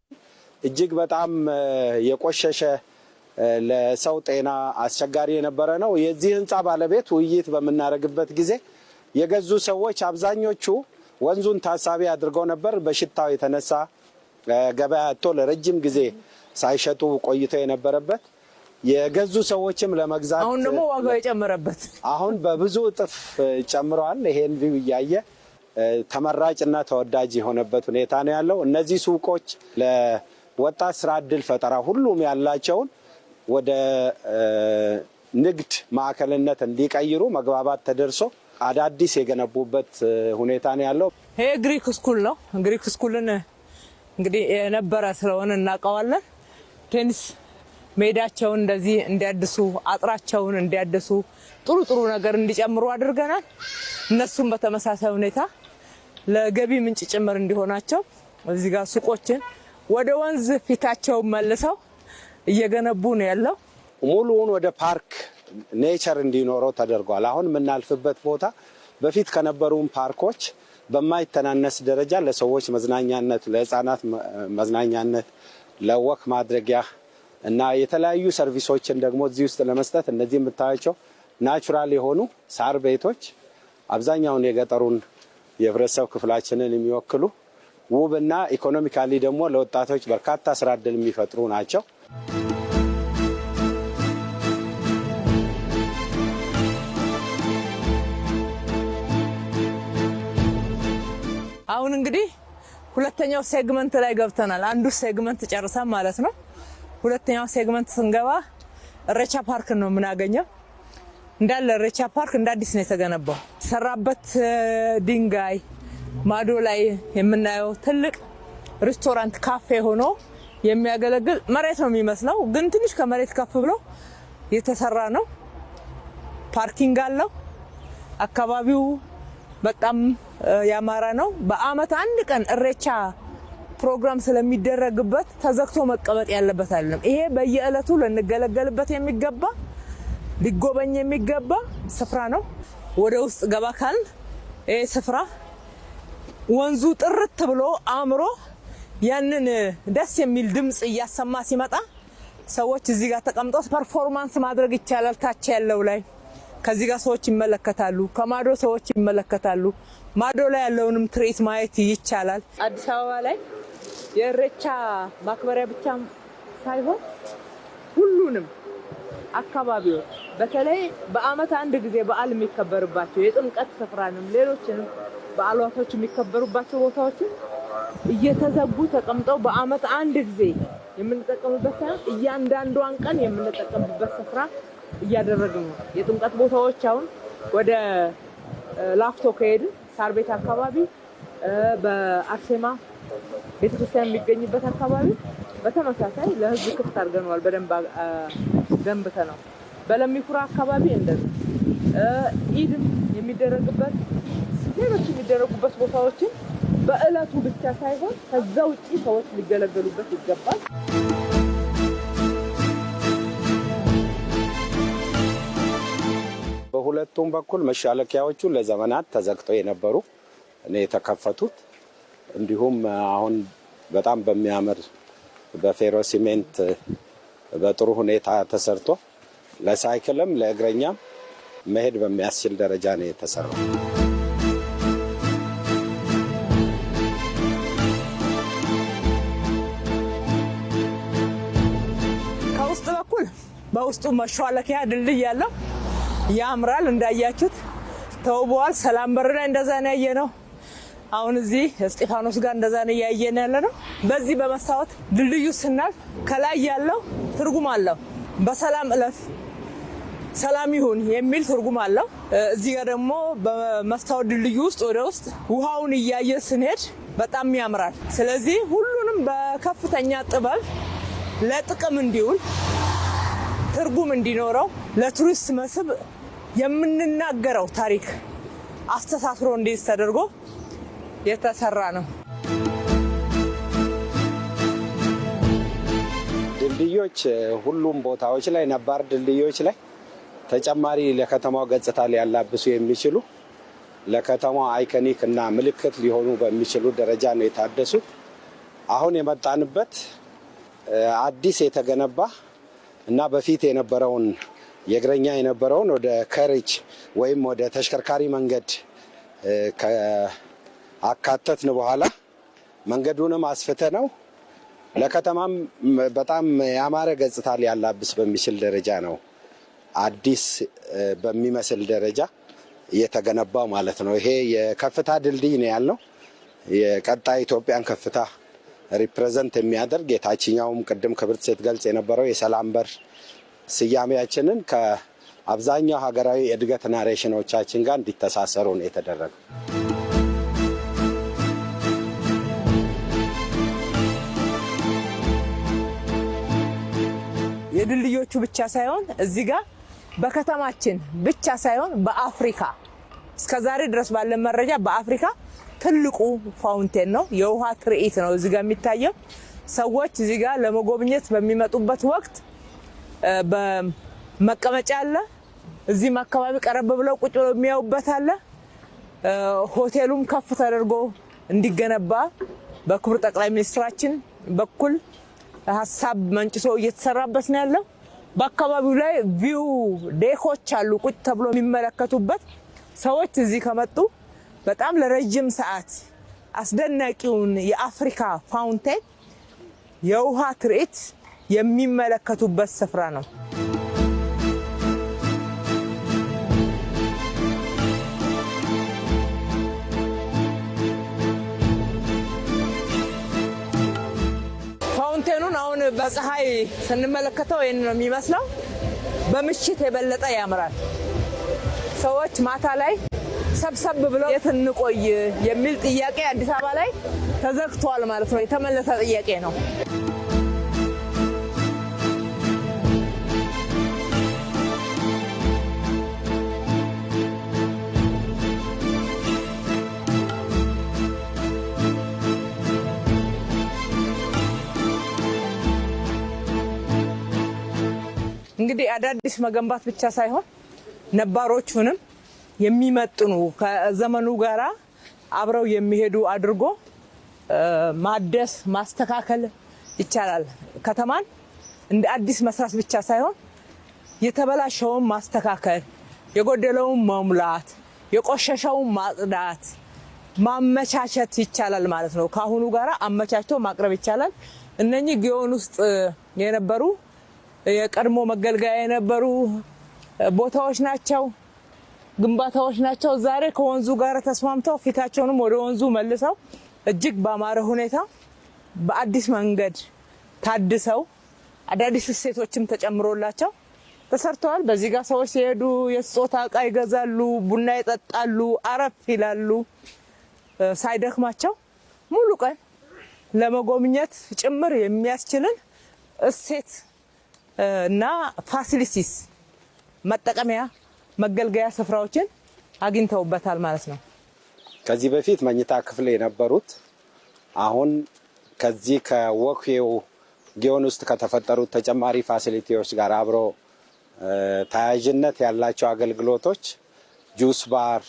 እጅግ በጣም የቆሸሸ ለሰው ጤና አስቸጋሪ የነበረ ነው። የዚህ ህንፃ ባለቤት ውይይት በመናረግበት ጊዜ የገዙ ሰዎች አብዛኞቹ ወንዙን ታሳቢ አድርገው ነበር። በሽታው የተነሳ ገበያ አጥቶ ለረጅም ጊዜ ሳይሸጡ ቆይተው የነበረበት የገዙ ሰዎችም ለመግዛት አሁን ደግሞ ዋጋው የጨመረበት አሁን በብዙ እጥፍ ጨምሯል። ይሄን ቪው እያየ ተመራጭና ተወዳጅ የሆነበት ሁኔታ ነው ያለው። እነዚህ ሱቆች ለወጣት ስራ ዕድል ፈጠራ ሁሉም ያላቸውን ወደ ንግድ ማዕከልነት እንዲቀይሩ መግባባት ተደርሶ አዳዲስ የገነቡበት ሁኔታ ነው ያለው። ይሄ ግሪክ ስኩል ነው። ግሪክ ስኩልን እንግዲህ የነበረ ስለሆነ እናውቀዋለን። ቴኒስ ሜዳቸውን እንደዚህ እንዲያድሱ፣ አጥራቸውን እንዲያድሱ፣ ጥሩ ነገር እንዲጨምሩ አድርገናል። እነሱም በተመሳሳይ ሁኔታ ለገቢ ምንጭ ጭምር እንዲሆናቸው እዚህ ጋር ሱቆችን ወደ ወንዝ ፊታቸውን መልሰው እየገነቡ ነው ያለው። ሙሉውን ወደ ፓርክ ኔቸር እንዲኖረው ተደርጓል። አሁን የምናልፍበት ቦታ በፊት ከነበሩን ፓርኮች በማይተናነስ ደረጃ ለሰዎች መዝናኛነት፣ ለህፃናት መዝናኛነት፣ ለወክ ማድረጊያ እና የተለያዩ ሰርቪሶችን ደግሞ እዚህ ውስጥ ለመስጠት እነዚህ የምታዩቸው ናቹራል የሆኑ ሳር ቤቶች አብዛኛውን የገጠሩን የህብረተሰብ ክፍላችንን የሚወክሉ ውብና ኢኮኖሚካሊ ደግሞ ለወጣቶች በርካታ ስራ ዕድል የሚፈጥሩ ናቸው። አሁን እንግዲህ ሁለተኛው ሴግመንት ላይ ገብተናል። አንዱ ሴግመንት ጨርሰን ማለት ነው። ሁለተኛው ሴግመንት ስንገባ ኢሬቻ ፓርክ ነው የምናገኘው። እንዳለ ኢሬቻ ፓርክ እንደ አዲስ ነው የተገነባው። የተሰራበት ድንጋይ ማዶ ላይ የምናየው ትልቅ ሬስቶራንት ካፌ ሆኖ የሚያገለግል መሬት ነው የሚመስለው፣ ግን ትንሽ ከመሬት ከፍ ብሎ የተሰራ ነው። ፓርኪንግ አለው። አካባቢው በጣም ያማረ ነው። በአመት አንድ ቀን ኢሬቻ ፕሮግራም ስለሚደረግበት ተዘግቶ መቀመጥ ያለበት አይደለም። ይሄ በየዕለቱ ልንገለገልበት የሚገባ ሊጎበኝ የሚገባ ስፍራ ነው። ወደ ውስጥ ገባ ካልን ይሄ ስፍራ ወንዙ ጥርት ብሎ አምሮ ያንን ደስ የሚል ድምጽ እያሰማ ሲመጣ ሰዎች እዚህ ጋር ተቀምጠው ፐርፎርማንስ ማድረግ ይቻላል። ታች ያለው ላይ ከዚህ ጋር ሰዎች ይመለከታሉ፣ ከማዶ ሰዎች ይመለከታሉ። ማዶ ላይ ያለውንም ትርኢት ማየት ይቻላል። አዲስ አበባ ላይ የኢሬቻ ማክበሪያ ብቻ ሳይሆን ሁሉንም አካባቢዎች በተለይ በአመት አንድ ጊዜ በዓል የሚከበርባቸው የጥምቀት ስፍራንም ሌሎችንም በዓላቶች የሚከበሩባቸው ቦታዎችን እየተዘጉ ተቀምጠው በአመት አንድ ጊዜ የምንጠቀምበት ሳይሆን እያንዳንዷን ቀን የምንጠቀምበት ስፍራ እያደረግን ነው። የጥምቀት ቦታዎች አሁን ወደ ላፍቶ ከሄድን ሳር ቤት አካባቢ በአርሴማ ቤተክርስቲያን የሚገኝበት አካባቢ በተመሳሳይ ለህዝብ ክፍት አድርገነዋል። በደንብ ገንብተናል። በለሚኩራ አካባቢ እንደዚህ ኢድም የሚደረግበት ሌሎች የሚደረጉበት ቦታዎችን በእለቱ ብቻ ሳይሆን ከዛ ውጪ ሰዎች ሊገለገሉበት ይገባል። በሁለቱም በኩል መሻለኪያዎቹ ለዘመናት ተዘግተው የነበሩ ነው የተከፈቱት። እንዲሁም አሁን በጣም በሚያምር በፌሮ ሲሜንት በጥሩ ሁኔታ ተሰርቶ ለሳይክልም ለእግረኛም መሄድ በሚያስችል ደረጃ ነው የተሰራው። ከውስጥ በኩል በውስጡ መሻለኪያ ድልድይ ያለው ያምራል። እንዳያችሁት ተውቧል። ሰላም በር ላይ እንደዛ ነው ያየነው። አሁን እዚህ እስጢፋኖስ ጋር እንደዛ ነው ያየን ያለነው። በዚህ በመስታወት ድልድዩ ስናልፍ ከላይ ያለው ትርጉም አለው። በሰላም እለፍ፣ ሰላም ይሁን የሚል ትርጉም አለው። እዚህ ጋር ደግሞ በመስታወት ድልድዩ ውስጥ ወደ ውስጥ ውሃውን እያየ ስንሄድ በጣም ያምራል። ስለዚህ ሁሉንም በከፍተኛ ጥበብ ለጥቅም እንዲውል ትርጉም እንዲኖረው ለቱሪስት መስህብ የምንናገረው ታሪክ አስተሳስሮ እንዲይዝ ተደርጎ የተሰራ ነው። ድልድዮች ሁሉም ቦታዎች ላይ ነባር ድልድዮች ላይ ተጨማሪ ለከተማው ገጽታ ሊያላብሱ የሚችሉ ለከተማው አይኮኒክ እና ምልክት ሊሆኑ በሚችሉ ደረጃ ነው የታደሱት። አሁን የመጣንበት አዲስ የተገነባ እና በፊት የነበረውን የእግረኛ የነበረውን ወደ ከሬጅ ወይም ወደ ተሽከርካሪ መንገድ አካተትን በኋላ መንገዱንም አስፍተነው ለከተማም በጣም ያማረ ገጽታ ሊያላብስ በሚችል ደረጃ ነው አዲስ በሚመስል ደረጃ የተገነባው ማለት ነው። ይሄ የከፍታ ድልድይ ነው ያልነው። የቀጣይ ኢትዮጵያን ከፍታ ሪፕሬዘንት የሚያደርግ የታችኛውም ቅድም ክብርት ስትገልጽ የነበረው የሰላም በር ስያሜያችንን ከአብዛኛው ሀገራዊ እድገት ናሬሽኖቻችን ጋር እንዲተሳሰሩ ነው የተደረገው። የድልድዮቹ ብቻ ሳይሆን እዚህ ጋር በከተማችን ብቻ ሳይሆን በአፍሪካ እስከዛሬ ድረስ ባለ መረጃ በአፍሪካ ትልቁ ፋውንቴን ነው። የውሃ ትርኢት ነው እዚህ ጋር የሚታየው። ሰዎች እዚህ ጋር ለመጎብኘት በሚመጡበት ወቅት በመቀመጫ አለ፣ እዚህም አካባቢ ቀረብ ብለው ቁጭ ብለው የሚያዩበት አለ። ሆቴሉም ከፍ ተደርጎ እንዲገነባ በክቡር ጠቅላይ ሚኒስትራችን በኩል ሀሳብ መንጭሶ እየተሰራበት ነው ያለው። በአካባቢው ላይ ቪው ዴኮች አሉ ቁጭ ተብሎ የሚመለከቱበት። ሰዎች እዚህ ከመጡ በጣም ለረጅም ሰዓት አስደናቂውን የአፍሪካ ፋውንቴን የውሃ ትርኢት የሚመለከቱበት ስፍራ ነው። ፋውንቴኑን አሁን በፀሐይ ስንመለከተው ይሄን ነው የሚመስለው። በምሽት የበለጠ ያምራል። ሰዎች ማታ ላይ ሰብሰብ ብለው የት እንቆይ የሚል ጥያቄ አዲስ አበባ ላይ ተዘግቷል ማለት ነው። የተመለሰ ጥያቄ ነው። እንግዲህ አዳዲስ መገንባት ብቻ ሳይሆን ነባሮቹንም የሚመጥኑ ከዘመኑ ጋራ አብረው የሚሄዱ አድርጎ ማደስ ማስተካከል ይቻላል። ከተማን እንደ አዲስ መስራት ብቻ ሳይሆን የተበላሸውን ማስተካከል፣ የጎደለውን መሙላት፣ የቆሸሸውን ማጽዳት፣ ማመቻቸት ይቻላል ማለት ነው። ከአሁኑ ጋራ አመቻችቶ ማቅረብ ይቻላል። እነኚህ ጊዮን ውስጥ የነበሩ የቀድሞ መገልገያ የነበሩ ቦታዎች ናቸው፣ ግንባታዎች ናቸው። ዛሬ ከወንዙ ጋር ተስማምተው ፊታቸውንም ወደ ወንዙ መልሰው እጅግ ባማረ ሁኔታ በአዲስ መንገድ ታድሰው አዳዲስ እሴቶችም ተጨምሮላቸው ተሰርተዋል። በዚህ ጋር ሰዎች ሲሄዱ የስጦታ ዕቃ ይገዛሉ፣ ቡና ይጠጣሉ፣ አረፍ ይላሉ። ሳይደክማቸው ሙሉ ቀን ለመጎብኘት ጭምር የሚያስችልን እሴት እና ፋሲሊቲስ መጠቀሚያ መገልገያ ስፍራዎችን አግኝተውበታል ማለት ነው። ከዚህ በፊት መኝታ ክፍል የነበሩት አሁን ከዚህ ከወክዌው ጊዮን ውስጥ ከተፈጠሩት ተጨማሪ ፋሲሊቲዎች ጋር አብሮ ተያያዥነት ያላቸው አገልግሎቶች ጁስ ባር፣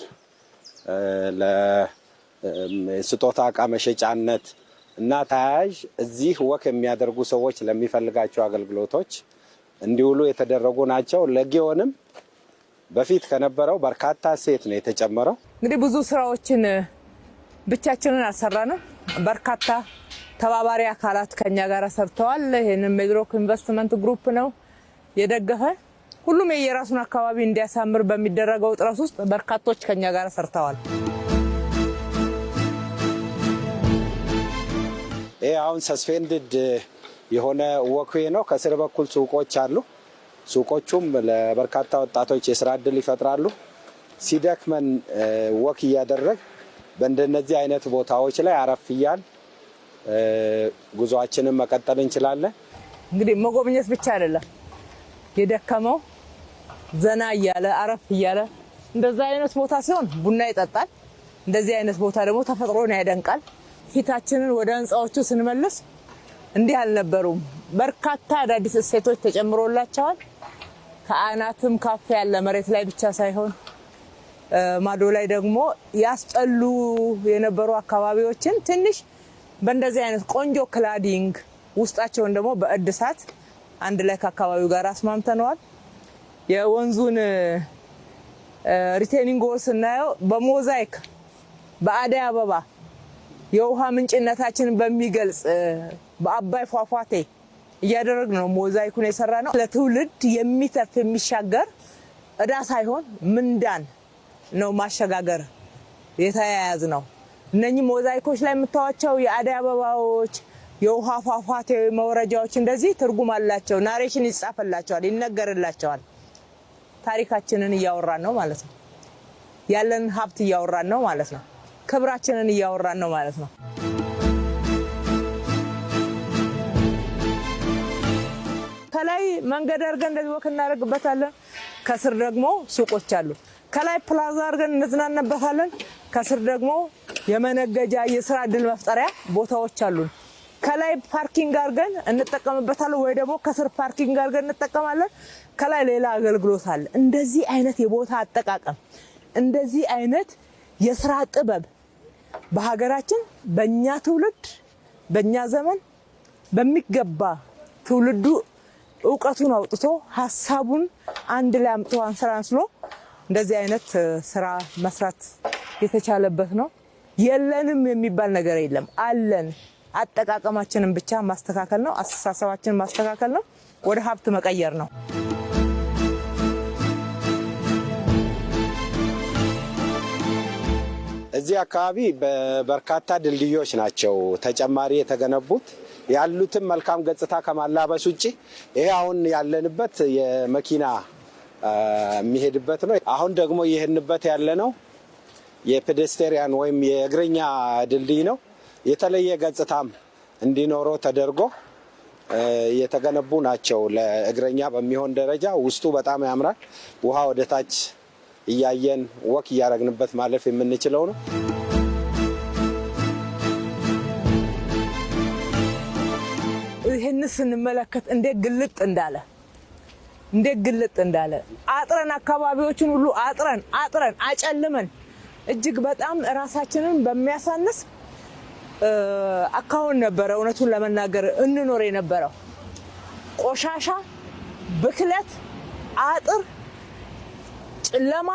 ለስጦታ ዕቃ መሸጫነት እና ተያያዥ እዚህ ወክ የሚያደርጉ ሰዎች ለሚፈልጋቸው አገልግሎቶች እንዲውሉ የተደረጉ ናቸው። ለጊዮንም በፊት ከነበረው በርካታ እሴት ነው የተጨመረው። እንግዲህ ብዙ ስራዎችን ብቻችንን አልሰራንም። በርካታ ተባባሪ አካላት ከኛ ጋር ሰርተዋል። ይሄንን ሜድሮክ ኢንቨስትመንት ግሩፕ ነው የደገፈ። ሁሉም የየራሱን አካባቢ እንዲያሳምር በሚደረገው ጥረት ውስጥ በርካቶች ከኛ ጋር ሰርተዋል። ይሄ አሁን ሰስፔንድድ የሆነ ወክዌ ነው። ከስር በኩል ሱቆች አሉ። ሱቆቹም ለበርካታ ወጣቶች የስራ እድል ይፈጥራሉ። ሲደክመን ወክ እያደረግ በእንደነዚህ አይነት ቦታዎች ላይ አረፍ እያል ጉዞአችንን መቀጠል እንችላለን። እንግዲህ መጎብኘት ብቻ አይደለም፣ የደከመው ዘና እያለ አረፍ እያለ እንደዛ አይነት ቦታ ሲሆን ቡና ይጠጣል። እንደዚህ አይነት ቦታ ደግሞ ተፈጥሮን ያደንቃል። ፊታችንን ወደ ህንፃዎቹ ስንመልስ እንዲህ አልነበሩም። በርካታ አዳዲስ እሴቶች ተጨምሮላቸዋል። ከአናትም ካፍ ያለ መሬት ላይ ብቻ ሳይሆን ማዶ ላይ ደግሞ ያስጠሉ የነበሩ አካባቢዎችን ትንሽ በእንደዚህ አይነት ቆንጆ ክላዲንግ ውስጣቸውን ደግሞ በእድሳት አንድ ላይ ከአካባቢው ጋር አስማምተነዋል። የወንዙን ሪቴኒንግ ዎል ስናየው በሞዛይክ በአደይ አበባ የውሃ ምንጭነታችንን በሚገልጽ በአባይ ፏፏቴ እያደረግን ነው ሞዛይኩን የሰራ ነው። ለትውልድ የሚተርፍ የሚሻገር እዳ ሳይሆን ምንዳን ነው ማሸጋገር የተያያዝ ነው። እነኚህ ሞዛይኮች ላይ የምታዋቸው የአደይ አበባዎች፣ የውሃ ፏፏቴ መውረጃዎች እንደዚህ ትርጉም አላቸው። ናሬሽን ይጻፈላቸዋል፣ ይነገርላቸዋል። ታሪካችንን እያወራን ነው ማለት ነው። ያለን ሀብት እያወራን ነው ማለት ነው። ክብራችንን እያወራን ነው ማለት ነው። ከላይ መንገድ አድርገን እንደዚህ ወክ እናደርግበታለን። ከስር ደግሞ ሱቆች አሉ። ከላይ ፕላዛ አድርገን እንዝናናበታለን። ከስር ደግሞ የመነገጃ የስራ እድል መፍጠሪያ ቦታዎች አሉን። ከላይ ፓርኪንግ አድርገን እንጠቀምበታለን፣ ወይ ደግሞ ከስር ፓርኪንግ አድርገን እንጠቀማለን። ከላይ ሌላ አገልግሎት አለ። እንደዚህ አይነት የቦታ አጠቃቀም፣ እንደዚህ አይነት የስራ ጥበብ በሀገራችን በእኛ ትውልድ በእኛ ዘመን በሚገባ ትውልዱ እውቀቱን አውጥቶ ሀሳቡን አንድ ላይ አምጥቶ አንሰራንስሎ እንደዚህ አይነት ስራ መስራት የተቻለበት ነው። የለንም የሚባል ነገር የለም፣ አለን። አጠቃቀማችንን ብቻ ማስተካከል ነው፣ አስተሳሰባችንን ማስተካከል ነው፣ ወደ ሀብት መቀየር ነው። እዚህ አካባቢ በርካታ ድልድዮች ናቸው ተጨማሪ የተገነቡት። ያሉትን መልካም ገጽታ ከማላበስ ውጪ ይሄ አሁን ያለንበት የመኪና የሚሄድበት ነው። አሁን ደግሞ ይሄንበት ያለነው የፔዴስትሪያን ወይም የእግረኛ ድልድይ ነው። የተለየ ገጽታም እንዲኖረው ተደርጎ የተገነቡ ናቸው። ለእግረኛ በሚሆን ደረጃ ውስጡ በጣም ያምራል። ውሃ ወደ ታች እያየን ወክ እያረግንበት ማለፍ የምንችለው ነው። ይሄን ስንመለከት እንዴት ግልጥ እንዳለ አጥረን አካባቢዎችን ሁሉ አጥረን አጨልመን እጅግ በጣም ራሳችንን በሚያሳንስ አካውን ነበረ እውነቱን ለመናገር እንኖር የነበረው። ቆሻሻ፣ ብክለት፣ አጥር፣ ጨለማ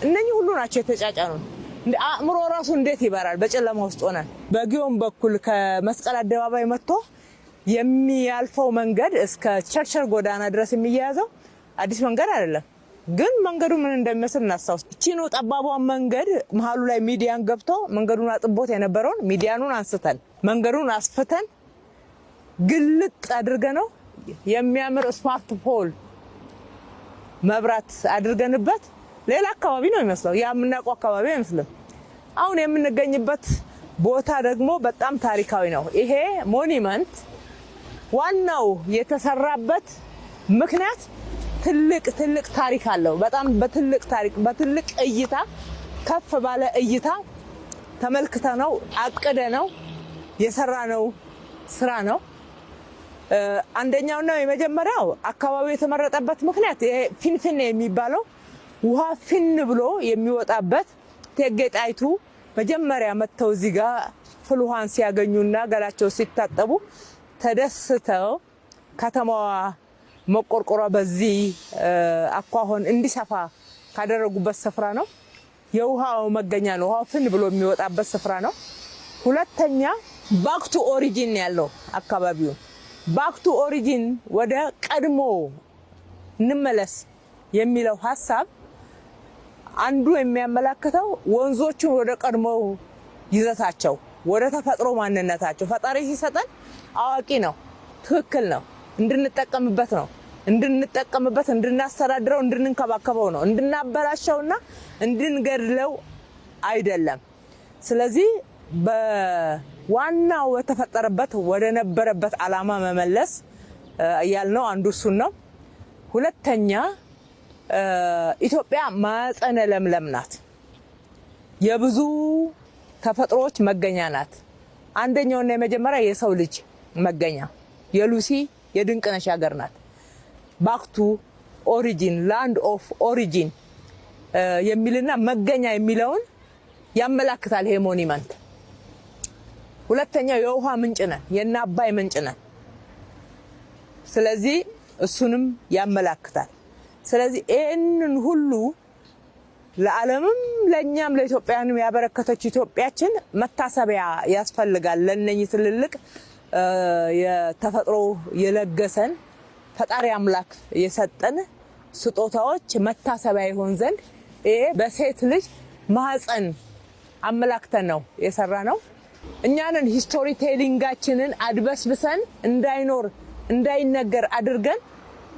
እነኚህ ሁሉ ናቸው የተጫጫኑን። አእምሮ ራሱ እንዴት ይበራል በጨለማ ውስጥ ሆነን። በጊዮን በኩል ከመስቀል አደባባይ መጥቶ የሚያልፈው መንገድ እስከ ቸርቸር ጎዳና ድረስ የሚያያዘው አዲስ መንገድ አይደለም፣ ግን መንገዱ ምን እንደሚመስል እናስታውስ። እቺኑ ጠባቧን መንገድ መሀሉ ላይ ሚዲያን ገብቶ መንገዱን አጥቦት የነበረውን ሚዲያኑን አንስተን መንገዱን አስፍተን ግልጥ አድርገነው የሚያምር ስማርት ፖል መብራት አድርገንበት ሌላ አካባቢ ነው የሚመስለው። ያ የምናውቀው አካባቢ አይመስልም። አሁን የምንገኝበት ቦታ ደግሞ በጣም ታሪካዊ ነው። ይሄ ሞኒመንት ዋናው የተሰራበት ምክንያት ትልቅ ታሪክ አለው። በጣም በትልቅ ታሪክ በትልቅ እይታ ከፍ ባለ እይታ ተመልክተነው አቅደነው የሰራነው ስራ ነው። አንደኛውና የመጀመሪያው አካባቢው የተመረጠበት ምክንያት ይሄ ፊንፊኔ የሚባለው ውሃ ፊን ብሎ የሚወጣበት እቴጌ ጣይቱ መጀመሪያ መጥተው እዚህ ጋር ፍል ውሃን ሲያገኙና ገላቸው ሲታጠቡ ተደስተው ከተማዋ መቆርቆሯ በዚህ አኳሆን እንዲሰፋ ካደረጉበት ስፍራ ነው። የውሃው መገኛ ነው። ውሃው ፍን ብሎ የሚወጣበት ስፍራ ነው። ሁለተኛ ባክ ቱ ኦሪጂን ያለው አካባቢው ባክ ቱ ኦሪጂን ወደ ቀድሞ እንመለስ የሚለው ሐሳብ አንዱ የሚያመላክተው ወንዞቹን ወደ ቀድሞ ይዘታቸው ወደ ተፈጥሮ ማንነታቸው ፈጣሪ ሲሰጠን አዋቂ ነው፣ ትክክል ነው፣ እንድንጠቀምበት ነው። እንድንጠቀምበት፣ እንድናስተዳድረው፣ እንድንንከባከበው ነው። እንድናበላሸውና እንድንገድለው አይደለም። ስለዚህ በዋናው የተፈጠረበት ወደ ነበረበት ዓላማ መመለስ ያልነው አንዱ እሱን ነው። ሁለተኛ ኢትዮጵያ ማዕፀነ ለምለም ናት። የብዙ ተፈጥሮዎች መገኛ ናት። አንደኛውና የመጀመሪያ የሰው ልጅ መገኛ የሉሲ የድንቅነሽ ሀገር ናት። ባክቱ ኦሪጂን ላንድ ኦፍ ኦሪጂን የሚልና መገኛ የሚለውን ያመላክታል ይሄ ሞኒመንት። ሁለተኛው የውሃ ምንጭ ነን፣ የእነ አባይ ምንጭ ነን። ስለዚህ እሱንም ያመላክታል። ስለዚህ ይህንን ሁሉ ለዓለምም ለኛም ለኢትዮጵያውያንም ያበረከተች ኢትዮጵያችን መታሰቢያ ያስፈልጋል። ለነኚህ ትልልቅ የተፈጥሮ የለገሰን ፈጣሪ አምላክ የሰጠን ስጦታዎች መታሰቢያ ይሆን ዘንድ ይሄ በሴት ልጅ ማህፀን አመላክተን ነው የሰራ ነው። እኛንን ሂስቶሪ ቴሊንጋችንን አድበስብሰን እንዳይኖር እንዳይነገር አድርገን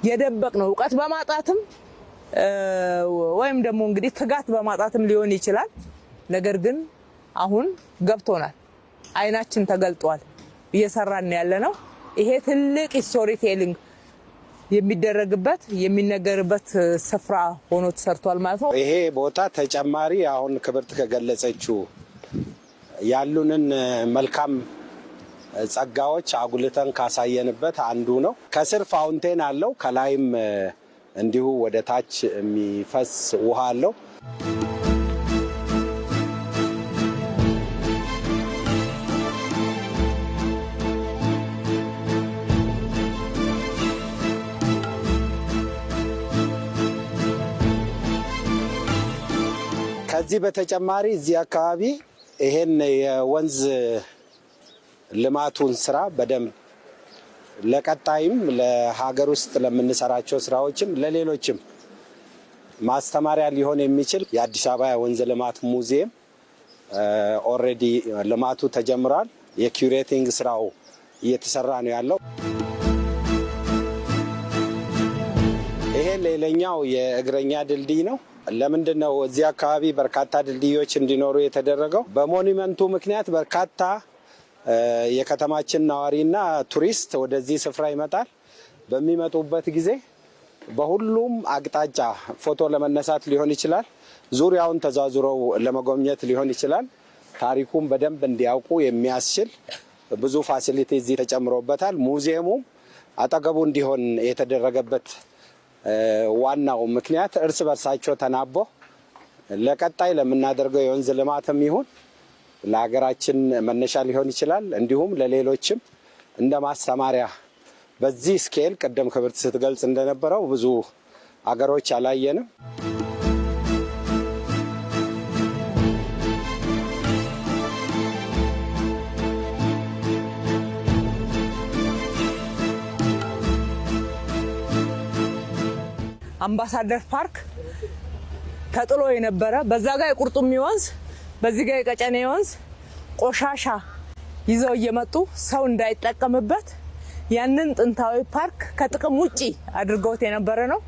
የደበቅ ነው። እውቀት በማጣትም ወይም ደግሞ እንግዲህ ትጋት በማጣትም ሊሆን ይችላል። ነገር ግን አሁን ገብቶናል፣ አይናችን ተገልጧል፣ እየሰራን ያለ ነው። ይሄ ትልቅ ሂስቶሪ ቴሊንግ የሚደረግበት የሚነገርበት ስፍራ ሆኖ ተሰርቷል ማለት ነው። ይሄ ቦታ ተጨማሪ አሁን ክብርት ከገለጸችው ያሉንን መልካም ጸጋዎች አጉልተን ካሳየንበት አንዱ ነው። ከስር ፋውንቴን አለው፣ ከላይም እንዲሁ ወደ ታች የሚፈስ ውሃ አለው። ከዚህ በተጨማሪ እዚህ አካባቢ ይሄን የወንዝ ልማቱን ስራ በደንብ ለቀጣይም ለሀገር ውስጥ ለምንሰራቸው ስራዎችም ለሌሎችም ማስተማሪያ ሊሆን የሚችል የአዲስ አበባ የወንዝ ልማት ሙዚየም ኦልሬዲ ልማቱ ተጀምሯል። የኪዩሬቲንግ ስራው እየተሰራ ነው ያለው። ይሄ ሌላኛው የእግረኛ ድልድይ ነው። ለምንድን ነው እዚህ አካባቢ በርካታ ድልድዮች እንዲኖሩ የተደረገው? በሞኒመንቱ ምክንያት በርካታ የከተማችን ነዋሪና ቱሪስት ወደዚህ ስፍራ ይመጣል። በሚመጡበት ጊዜ በሁሉም አቅጣጫ ፎቶ ለመነሳት ሊሆን ይችላል፣ ዙሪያውን ተዛዙረው ለመጎብኘት ሊሆን ይችላል። ታሪኩን በደንብ እንዲያውቁ የሚያስችል ብዙ ፋሲሊቲ እዚህ ተጨምሮበታል። ሙዚየሙም አጠገቡ እንዲሆን የተደረገበት ዋናው ምክንያት እርስ በርሳቸው ተናቦ ለቀጣይ ለምናደርገው የወንዝ ልማትም ይሁን ለሀገራችን መነሻ ሊሆን ይችላል። እንዲሁም ለሌሎችም እንደ ማስተማሪያ በዚህ ስኬል ቀደም ክብርት ስትገልጽ እንደነበረው ብዙ አገሮች አላየንም። አምባሳደር ፓርክ ተጥሎ የነበረ በዛ ጋር የቁርጡሚ ወንዝ በዚህ ጋር የቀጨኔ ወንዝ ቆሻሻ ይዘው እየመጡ ሰው እንዳይጠቀምበት ያንን ጥንታዊ ፓርክ ከጥቅም ውጪ አድርገውት የነበረ ነው።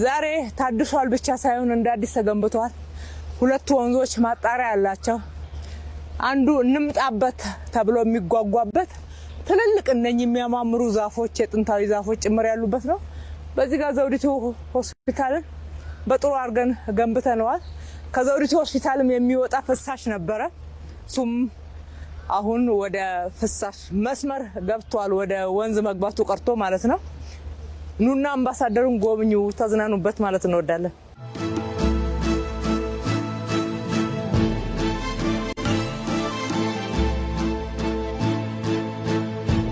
ዛሬ ታድሷል ብቻ ሳይሆን እንደ አዲስ ተገንብቷል። ሁለቱ ወንዞች ማጣሪያ ያላቸው፣ አንዱ እንምጣበት ተብሎ የሚጓጓበት ትልልቅ እነኚህ የሚያማምሩ ዛፎች የጥንታዊ ዛፎች ጭምር ያሉበት ነው። በዚህ ጋር ዘውዲቱ ሆስፒታልን በጥሩ አድርገን ገንብተነዋል። ከዘውዲቱ ሆስፒታልም የሚወጣ ፍሳሽ ነበረ። እሱም አሁን ወደ ፍሳሽ መስመር ገብቷል። ወደ ወንዝ መግባቱ ቀርቶ ማለት ነው። ኑና አምባሳደሩን ጎብኙ፣ ተዝናኑበት ማለት እንወዳለን።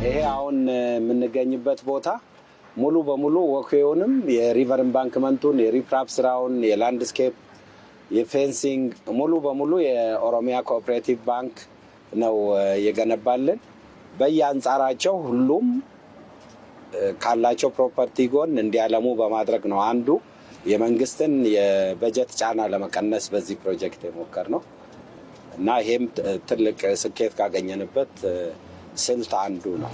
ይሄ አሁን የምንገኝበት ቦታ ሙሉ በሙሉ ወክዌውንም የሪቨር ኢምባንክመንቱን የሪፕራፕ ስራውን የላንድስኬፕ የፌንሲንግ ሙሉ በሙሉ የኦሮሚያ ኮኦፕሬቲቭ ባንክ ነው የገነባልን። በየአንጻራቸው ሁሉም ካላቸው ፕሮፐርቲ ጎን እንዲያለሙ በማድረግ ነው አንዱ የመንግስትን የበጀት ጫና ለመቀነስ በዚህ ፕሮጀክት የሞከር ነው እና ይሄም ትልቅ ስኬት ካገኘንበት ስልት አንዱ ነው።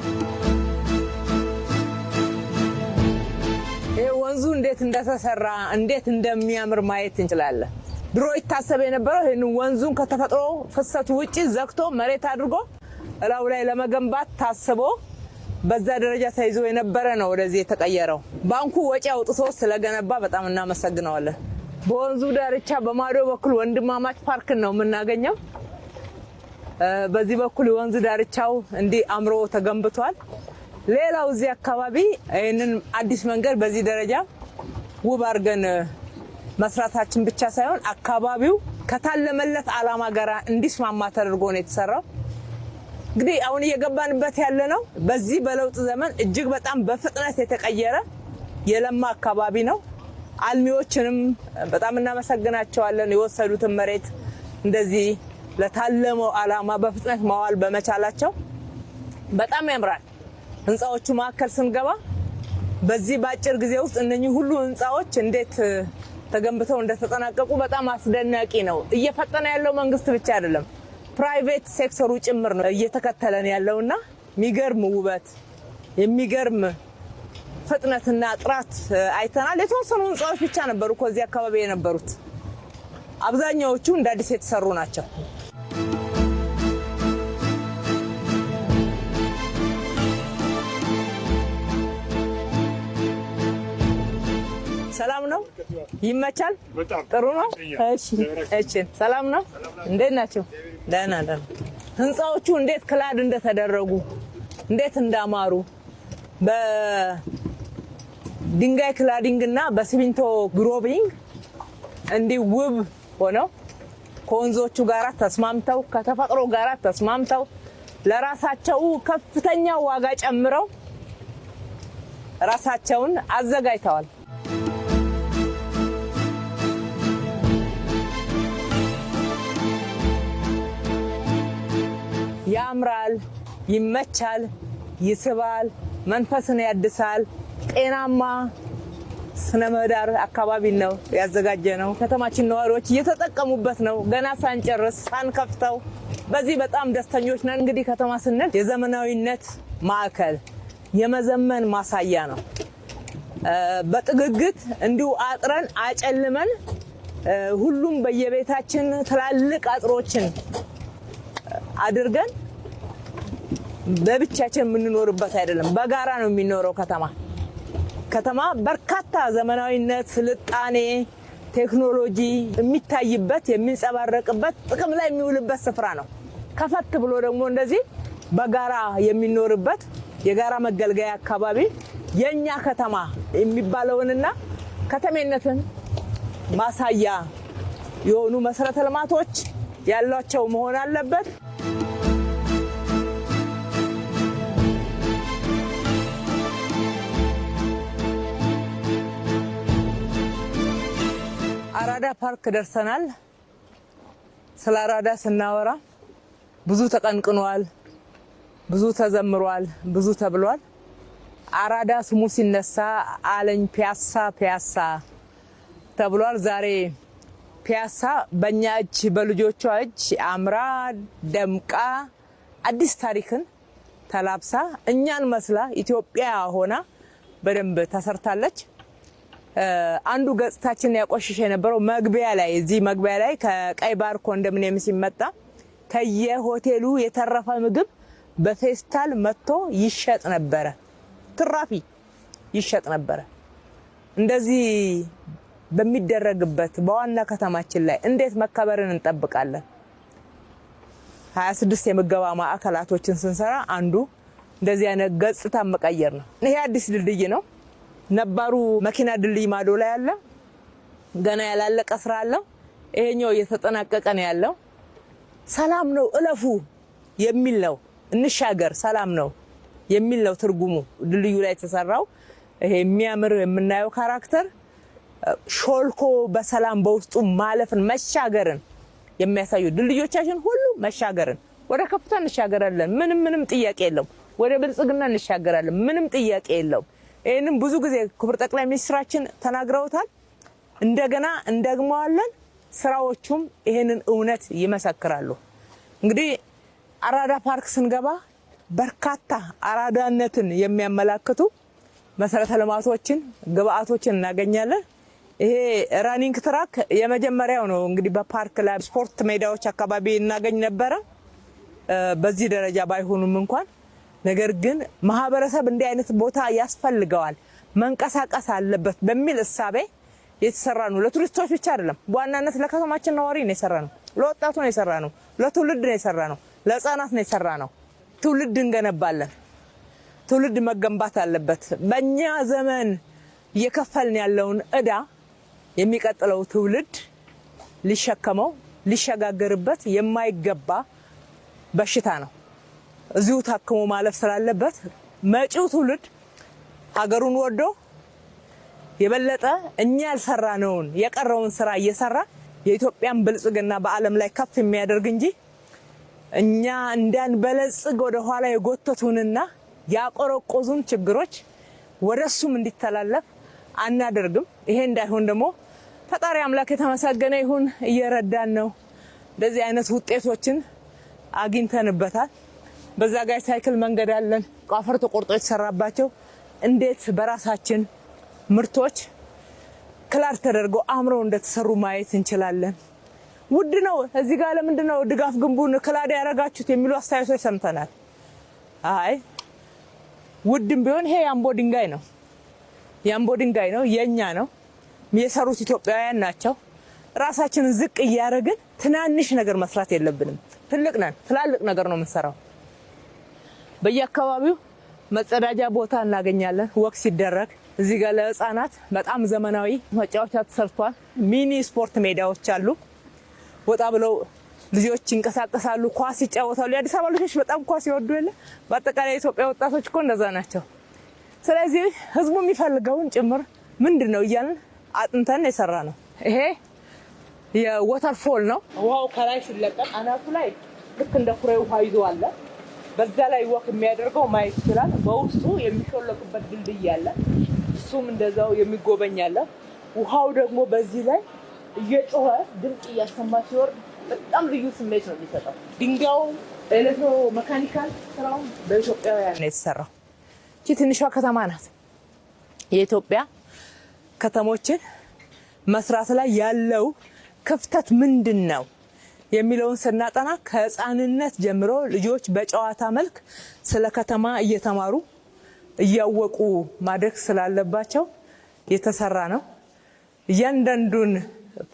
ይሄ ወንዙ እንዴት እንደተሰራ እንዴት እንደሚያምር ማየት እንችላለን። ድሮ ይታሰብ የነበረው ይሄን ወንዙን ከተፈጥሮ ፍሰቱ ውጪ ዘግቶ መሬት አድርጎ እላው ላይ ለመገንባት ታስቦ በዛ ደረጃ ተይዞ የነበረ ነው ወደዚህ የተቀየረው። ባንኩ ወጪ አውጥቶ ስለገነባ በጣም እናመሰግነዋለን። በወንዙ ዳርቻ በማዶ በኩል ወንድማማች ፓርክ ነው የምናገኘው። በዚህ በኩል ወንዝ ዳርቻው እንዲህ አምሮ ተገንብቷል። ሌላው እዚህ አካባቢ ይሄንን አዲስ መንገድ በዚህ ደረጃ ውብ አድርገን መስራታችን ብቻ ሳይሆን አካባቢው ከታለመለት ዓላማ ጋር እንዲስማማ ተደርጎ ነው የተሰራው። እንግዲህ አሁን እየገባንበት ያለ ነው በዚህ በለውጥ ዘመን እጅግ በጣም በፍጥነት የተቀየረ የለማ አካባቢ ነው። አልሚዎችንም በጣም እናመሰግናቸዋለን። የወሰዱትን መሬት እንደዚህ ለታለመው ዓላማ በፍጥነት ማዋል በመቻላቸው በጣም ያምራል። ህንጻዎቹ መካከል ስንገባ በዚህ ባጭር ጊዜ ውስጥ እነኚህ ሁሉ ህንጻዎች እንዴት ተገንብተው እንደተጠናቀቁ በጣም አስደናቂ ነው። እየፈጠነ ያለው መንግስት ብቻ አይደለም፣ ፕራይቬት ሴክተሩ ጭምር ነው እየተከተለን ያለውና የሚገርም ውበት የሚገርም ፍጥነትና ጥራት አይተናል። የተወሰኑ ህንጻዎች ብቻ ነበሩ ከዚህ አካባቢ የነበሩት፣ አብዛኛዎቹ እንደ አዲስ የተሰሩ ናቸው። ሰላም ነው? ይመቻል? ጥሩ ነው? እሺ ሰላም ነው? እንዴት ናቸው? ደህና ደህና። ህንጻዎቹ እንዴት ክላድ እንደተደረጉ እንዴት እንዳማሩ በድንጋይ ክላዲንግ እና በሲሚንቶ ግሮቢንግ እንዲህ ውብ ሆነው ከወንዞቹ ጋራ ተስማምተው ከተፈጥሮ ጋራ ተስማምተው ለራሳቸው ከፍተኛ ዋጋ ጨምረው ራሳቸውን አዘጋጅተዋል። ያምራል፣ ይመቻል፣ ይስባል፣ መንፈስን ያድሳል። ጤናማ ስነ ምህዳር አካባቢ ነው ያዘጋጀነው። ከተማችን ነዋሪዎች እየተጠቀሙበት ነው ገና ሳንጨርስ ሳንከፍተው። በዚህ በጣም ደስተኞች ነን። እንግዲህ ከተማ ስንል የዘመናዊነት ማዕከል የመዘመን ማሳያ ነው። በጥግግት እንዲሁ አጥረን አጨልመን ሁሉም በየቤታችን ትላልቅ አጥሮችን አድርገን በብቻችን የምንኖርበት አይደለም፣ በጋራ ነው የሚኖረው ከተማ በርካታ ዘመናዊነት፣ ስልጣኔ፣ ቴክኖሎጂ የሚታይበት የሚንጸባረቅበት ጥቅም ላይ የሚውልበት ስፍራ ነው። ከፈት ብሎ ደግሞ እንደዚህ በጋራ የሚኖርበት የጋራ መገልገያ አካባቢ የኛ ከተማ የሚባለውንና ከተሜነትን ማሳያ የሆኑ መሰረተ ልማቶች ያሏቸው መሆን አለበት። አራዳ ፓርክ ደርሰናል። ስለ አራዳ ስናወራ ብዙ ተቀንቅኗል፣ ብዙ ተዘምሯል፣ ብዙ ተብሏል። አራዳ ስሙ ሲነሳ አለኝ ፒያሳ ተብሏል። ዛሬ ፒያሳ በእኛ እጅ በልጆቿ እጅ አምራ ደምቃ አዲስ ታሪክን ተላብሳ እኛን መስላ ኢትዮጵያ ሆና በደንብ ተሰርታለች። አንዱ ገጽታችን ያቆሽሽ የነበረው መግቢያ ላይ እዚህ መግቢያ ላይ ከቀይ ባር ኮንዶሚኒየም ሲመጣ ከየሆቴሉ የተረፈ ምግብ በፌስታል መጥቶ ይሸጥ ነበረ። ትራፊ ይሸጥ ነበረ። እንደዚህ በሚደረግበት በዋና ከተማችን ላይ እንዴት መከበርን እንጠብቃለን? 26 የምገባ ማዕከላቶችን ስንሰራ አንዱ እንደዚህ አይነት ገጽታ መቀየር ነው። ይሄ አዲስ ድልድይ ነው። ነባሩ መኪና ድልድይ ማዶ ላይ አለ። ገና ያላለቀ ስራ አለው። ይሄኛው እየተጠናቀቀ ነው ያለው። ሰላም ነው እለፉ የሚል ነው። እንሻገር ሰላም ነው የሚል ነው ትርጉሙ። ድልድዩ ላይ የተሰራው ይሄ የሚያምር የምናየው ካራክተር ሾልኮ በሰላም በውስጡ ማለፍን መሻገርን የሚያሳዩ ድልድዮቻችን ሁሉ መሻገርን ወደ ከፍታ እንሻገራለን። ምንም ጥያቄ የለው። ወደ ብልጽግና እንሻገራለን። ምንም ጥያቄ የለው። ይሄንን ብዙ ጊዜ ክቡር ጠቅላይ ሚኒስትራችን ተናግረውታል። እንደገና እንደግመዋለን። ስራዎቹም ይሄንን እውነት ይመሰክራሉ። እንግዲህ አራዳ ፓርክ ስንገባ በርካታ አራዳነትን የሚያመላክቱ መሰረተ ልማቶችን ግብአቶችን እናገኛለን። ይሄ ራኒንግ ትራክ የመጀመሪያው ነው። እንግዲህ በፓርክ ላይ ስፖርት ሜዳዎች አካባቢ እናገኝ ነበረ በዚህ ደረጃ ባይሆኑም እንኳን። ነገር ግን ማህበረሰብ እንዲህ አይነት ቦታ ያስፈልገዋል፣ መንቀሳቀስ አለበት በሚል እሳቤ የተሰራ ነው። ለቱሪስቶች ብቻ አይደለም፣ በዋናነት ለከተማችን ነዋሪ ነው የሰራ ነው። ለወጣቱ ነው የሰራ ነው። ለትውልድ ነው የሰራ ነው። ለህፃናት ነው የሰራነው። ትውልድ እንገነባለን። ትውልድ መገንባት አለበት። በእኛ ዘመን እየከፈልን ያለውን እዳ የሚቀጥለው ትውልድ ሊሸከመው ሊሸጋገርበት የማይገባ በሽታ ነው። እዚሁ ታክሞ ማለፍ ስላለበት መጪው ትውልድ ሀገሩን ወዶ የበለጠ እኛ ያልሰራነውን የቀረውን ስራ እየሰራ የኢትዮጵያን ብልጽግና በዓለም ላይ ከፍ የሚያደርግ እንጂ እኛ እንዳንበለጽግ ወደ ኋላ የጎተቱንና ያቆረቆዙን ችግሮች ወደሱም እንዲተላለፍ አናደርግም። ይሄ እንዳይሆን ደግሞ ፈጣሪ አምላክ የተመሰገነ ይሁን እየረዳን ነው። እንደዚህ አይነት ውጤቶችን አግኝተንበታል። በዛ ጋር ሳይክል መንገድ አለን። አፈር ተቆርጦ የተሰራባቸው እንዴት በራሳችን ምርቶች ክላር ተደርገው አምረው እንደተሰሩ ማየት እንችላለን። ውድ ነው። እዚህ ጋር ለምንድን ነው ድጋፍ ግንቡን ክላድ ያረጋችሁት የሚሉ አስተያየቶች ሰምተናል። አይ ውድም ቢሆን ይሄ የአምቦ ድንጋይ ነው። የአምቦ ድንጋይ ነው፣ የኛ ነው። የሰሩት ኢትዮጵያውያን ናቸው። ራሳችንን ዝቅ እያደረግን ትናንሽ ነገር መስራት የለብንም። ትልቅ ነን፣ ትላልቅ ነገር ነው የምንሰራው። በየአካባቢው መጸዳጃ ቦታ እናገኛለን። ወክ ሲደረግ እዚህ ጋር ለህፃናት በጣም ዘመናዊ መጫወቻ ተሰርቷል። ሚኒ ስፖርት ሜዳዎች አሉ። ወጣ ብለው ልጆች ይንቀሳቀሳሉ፣ ኳስ ይጫወታሉ። የአዲስ አበባ ልጆች በጣም ኳስ ይወዱ የለ። በአጠቃላይ የኢትዮጵያ ወጣቶች እኮ እንደዛ ናቸው። ስለዚህ ህዝቡ የሚፈልገውን ጭምር ምንድነው እያልን አጥንተን የሰራ ነው። ይሄ የወተርፎል ነው። ውሃው ከላይ ሲለቀቅ አናቱ ላይ ልክ እንደ ኩሬ ውሃ ይዞ አለ። በዛ ላይ ወክ የሚያደርገው ማየት ይችላል። በውስጡ የሚሾለኩበት ድልድይ አለ። እሱም እንደዛው የሚጎበኝ አለ። ውሃው ደግሞ በዚህ ላይ እየጮኸ ድምጽ እያሰማ ሲወርድ በጣም ልዩ ስሜት ነው የሚሰጠው። ድንጋዩ ኤሌክትሮ መካኒካል ስራው በኢትዮጵያውያን ነው የተሰራው። እቺ ትንሿ ከተማ ናት። የኢትዮጵያ ከተሞችን መስራት ላይ ያለው ክፍተት ምንድነው የሚለውን ስናጠና ከህፃንነት ጀምሮ ልጆች በጨዋታ መልክ ስለ ከተማ እየተማሩ እያወቁ ማደግ ስላለባቸው የተሰራ ነው። እያንዳንዱን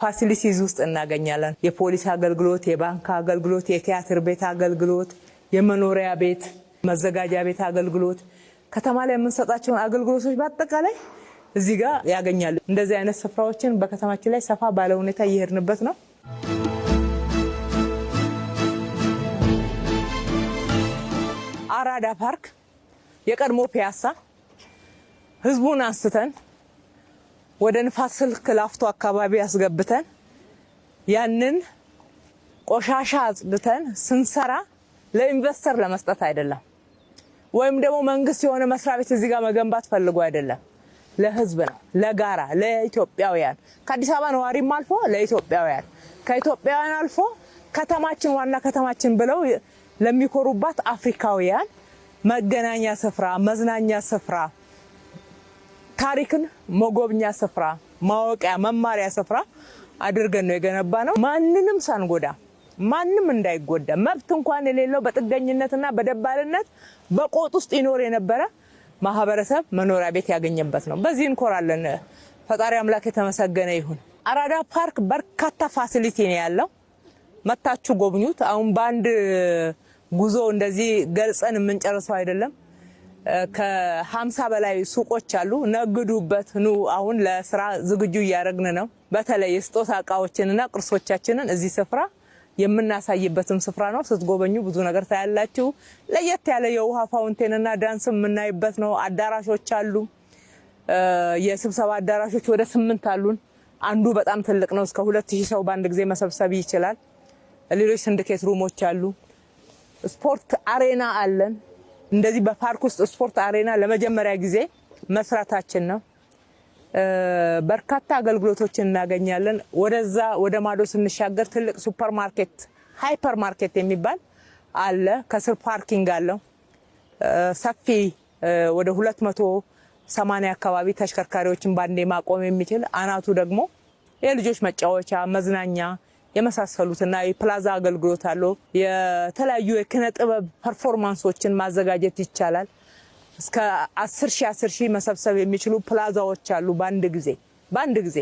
ፋሲሊቲዝ ውስጥ እናገኛለን። የፖሊስ አገልግሎት፣ የባንክ አገልግሎት፣ የቲያትር ቤት አገልግሎት፣ የመኖሪያ ቤት፣ መዘጋጃ ቤት አገልግሎት፣ ከተማ ላይ የምንሰጣቸውን አገልግሎቶች በአጠቃላይ እዚህ ጋር ያገኛሉ። እንደዚህ አይነት ስፍራዎችን በከተማችን ላይ ሰፋ ባለ ሁኔታ እየሄድንበት ነው። አራዳ ፓርክ የቀድሞ ፒያሳ ህዝቡን አንስተን ወደ ንፋስ ስልክ ላፍቶ አካባቢ ያስገብተን ያንን ቆሻሻ አጽድተን ስንሰራ ለኢንቨስተር ለመስጠት አይደለም፣ ወይም ደግሞ መንግስት የሆነ መስሪያ ቤት እዚህ ጋር መገንባት ፈልጎ አይደለም። ለህዝብ ነው፣ ለጋራ ለኢትዮጵያውያን፣ ከአዲስ አበባ ነዋሪም አልፎ ለኢትዮጵያውያን፣ ከኢትዮጵያውያን አልፎ ከተማችን ዋና ከተማችን ብለው ለሚኮሩባት አፍሪካውያን መገናኛ ስፍራ፣ መዝናኛ ስፍራ፣ ታሪክን መጎብኛ ስፍራ፣ ማወቂያ መማሪያ ስፍራ አድርገን ነው የገነባ ነው። ማንንም ሳንጎዳ፣ ማንም እንዳይጎዳ፣ መብት እንኳን የሌለው በጥገኝነትና በደባልነት በቆጥ ውስጥ ይኖር የነበረ ማህበረሰብ መኖሪያ ቤት ያገኘበት ነው። በዚህ እንኮራለን። ፈጣሪ አምላክ የተመሰገነ ይሁን። አራዳ ፓርክ በርካታ ፋሲሊቲ ነው ያለው። መታችሁ ጎብኙት። አሁን በአንድ ጉዞ እንደዚህ ገልጸን የምንጨርሰው አይደለም። ከ50 በላይ ሱቆች አሉ። ነግዱበት ኑ። አሁን ለስራ ዝግጁ እያደረግን ነው። በተለይ የስጦታ እቃዎችንና ቅርሶቻችንን እዚህ ስፍራ የምናሳይበትም ስፍራ ነው። ስትጎበኙ ብዙ ነገር ታያላችሁ። ለየት ያለ የውሃ ፋውንቴንና ዳንስ የምናይበት ነው። አዳራሾች አሉ። የስብሰባ አዳራሾች ወደ 8 አሉን። አንዱ በጣም ትልቅ ነው። እስከ 2000 ሰው በአንድ ጊዜ መሰብሰብ ይችላል። ሌሎች ሲንዲኬት ሩሞች አሉ። ስፖርት አሬና አለን። እንደዚህ በፓርክ ውስጥ ስፖርት አሬና ለመጀመሪያ ጊዜ መስራታችን ነው። በርካታ አገልግሎቶችን እናገኛለን። ወደዛ ወደ ማዶ ስንሻገር ትልቅ ሱፐር ማርኬት፣ ሃይፐር ማርኬት የሚባል አለ። ከስር ፓርኪንግ አለው። ሰፊ ወደ 280 አካባቢ ተሽከርካሪዎችን ባንዴ ማቆም የሚችል፣ አናቱ ደግሞ የልጆች መጫወቻ፣ መዝናኛ የመሳሰሉትና የፕላዛ አገልግሎት አለው። የተለያዩ የኪነ ጥበብ ፐርፎርማንሶችን ማዘጋጀት ይቻላል። እስከ 10,000 መሰብሰብ የሚችሉ ፕላዛዎች አሉ። በአንድ ጊዜ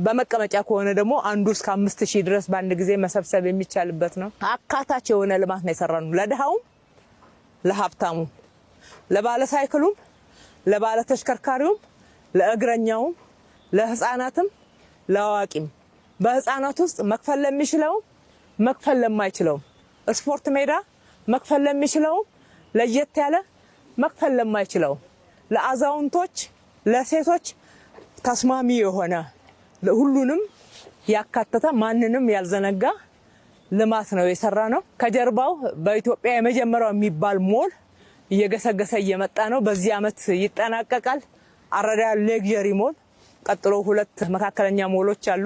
በመቀመጫ ከሆነ ደግሞ አንዱ እስከ 5000 ድረስ በአንድ ጊዜ መሰብሰብ የሚቻልበት ነው። አካታች የሆነ ልማት ነው የሰራነው ለድሃውም ለሀብታሙ ለባለ ሳይክሉም ለባለ ተሽከርካሪውም ለእግረኛውም ለህፃናትም ለአዋቂም በህፃናት ውስጥ መክፈል ለሚችለው መክፈል ለማይችለው ስፖርት ሜዳ መክፈል ለሚችለው ለየት ያለ መክፈል ለማይችለው ለአዛውንቶች ለሴቶች ተስማሚ የሆነ ሁሉንም ያካተተ ማንንም ያልዘነጋ ልማት ነው የሰራነው። ከጀርባው በኢትዮጵያ የመጀመሪያው የሚባል ሞል እየገሰገሰ እየመጣ ነው። በዚህ አመት ይጠናቀቃል። አረዳ ሌግዠሪ ሞል ቀጥሎ 2 መካከለኛ ሞሎች አሉ።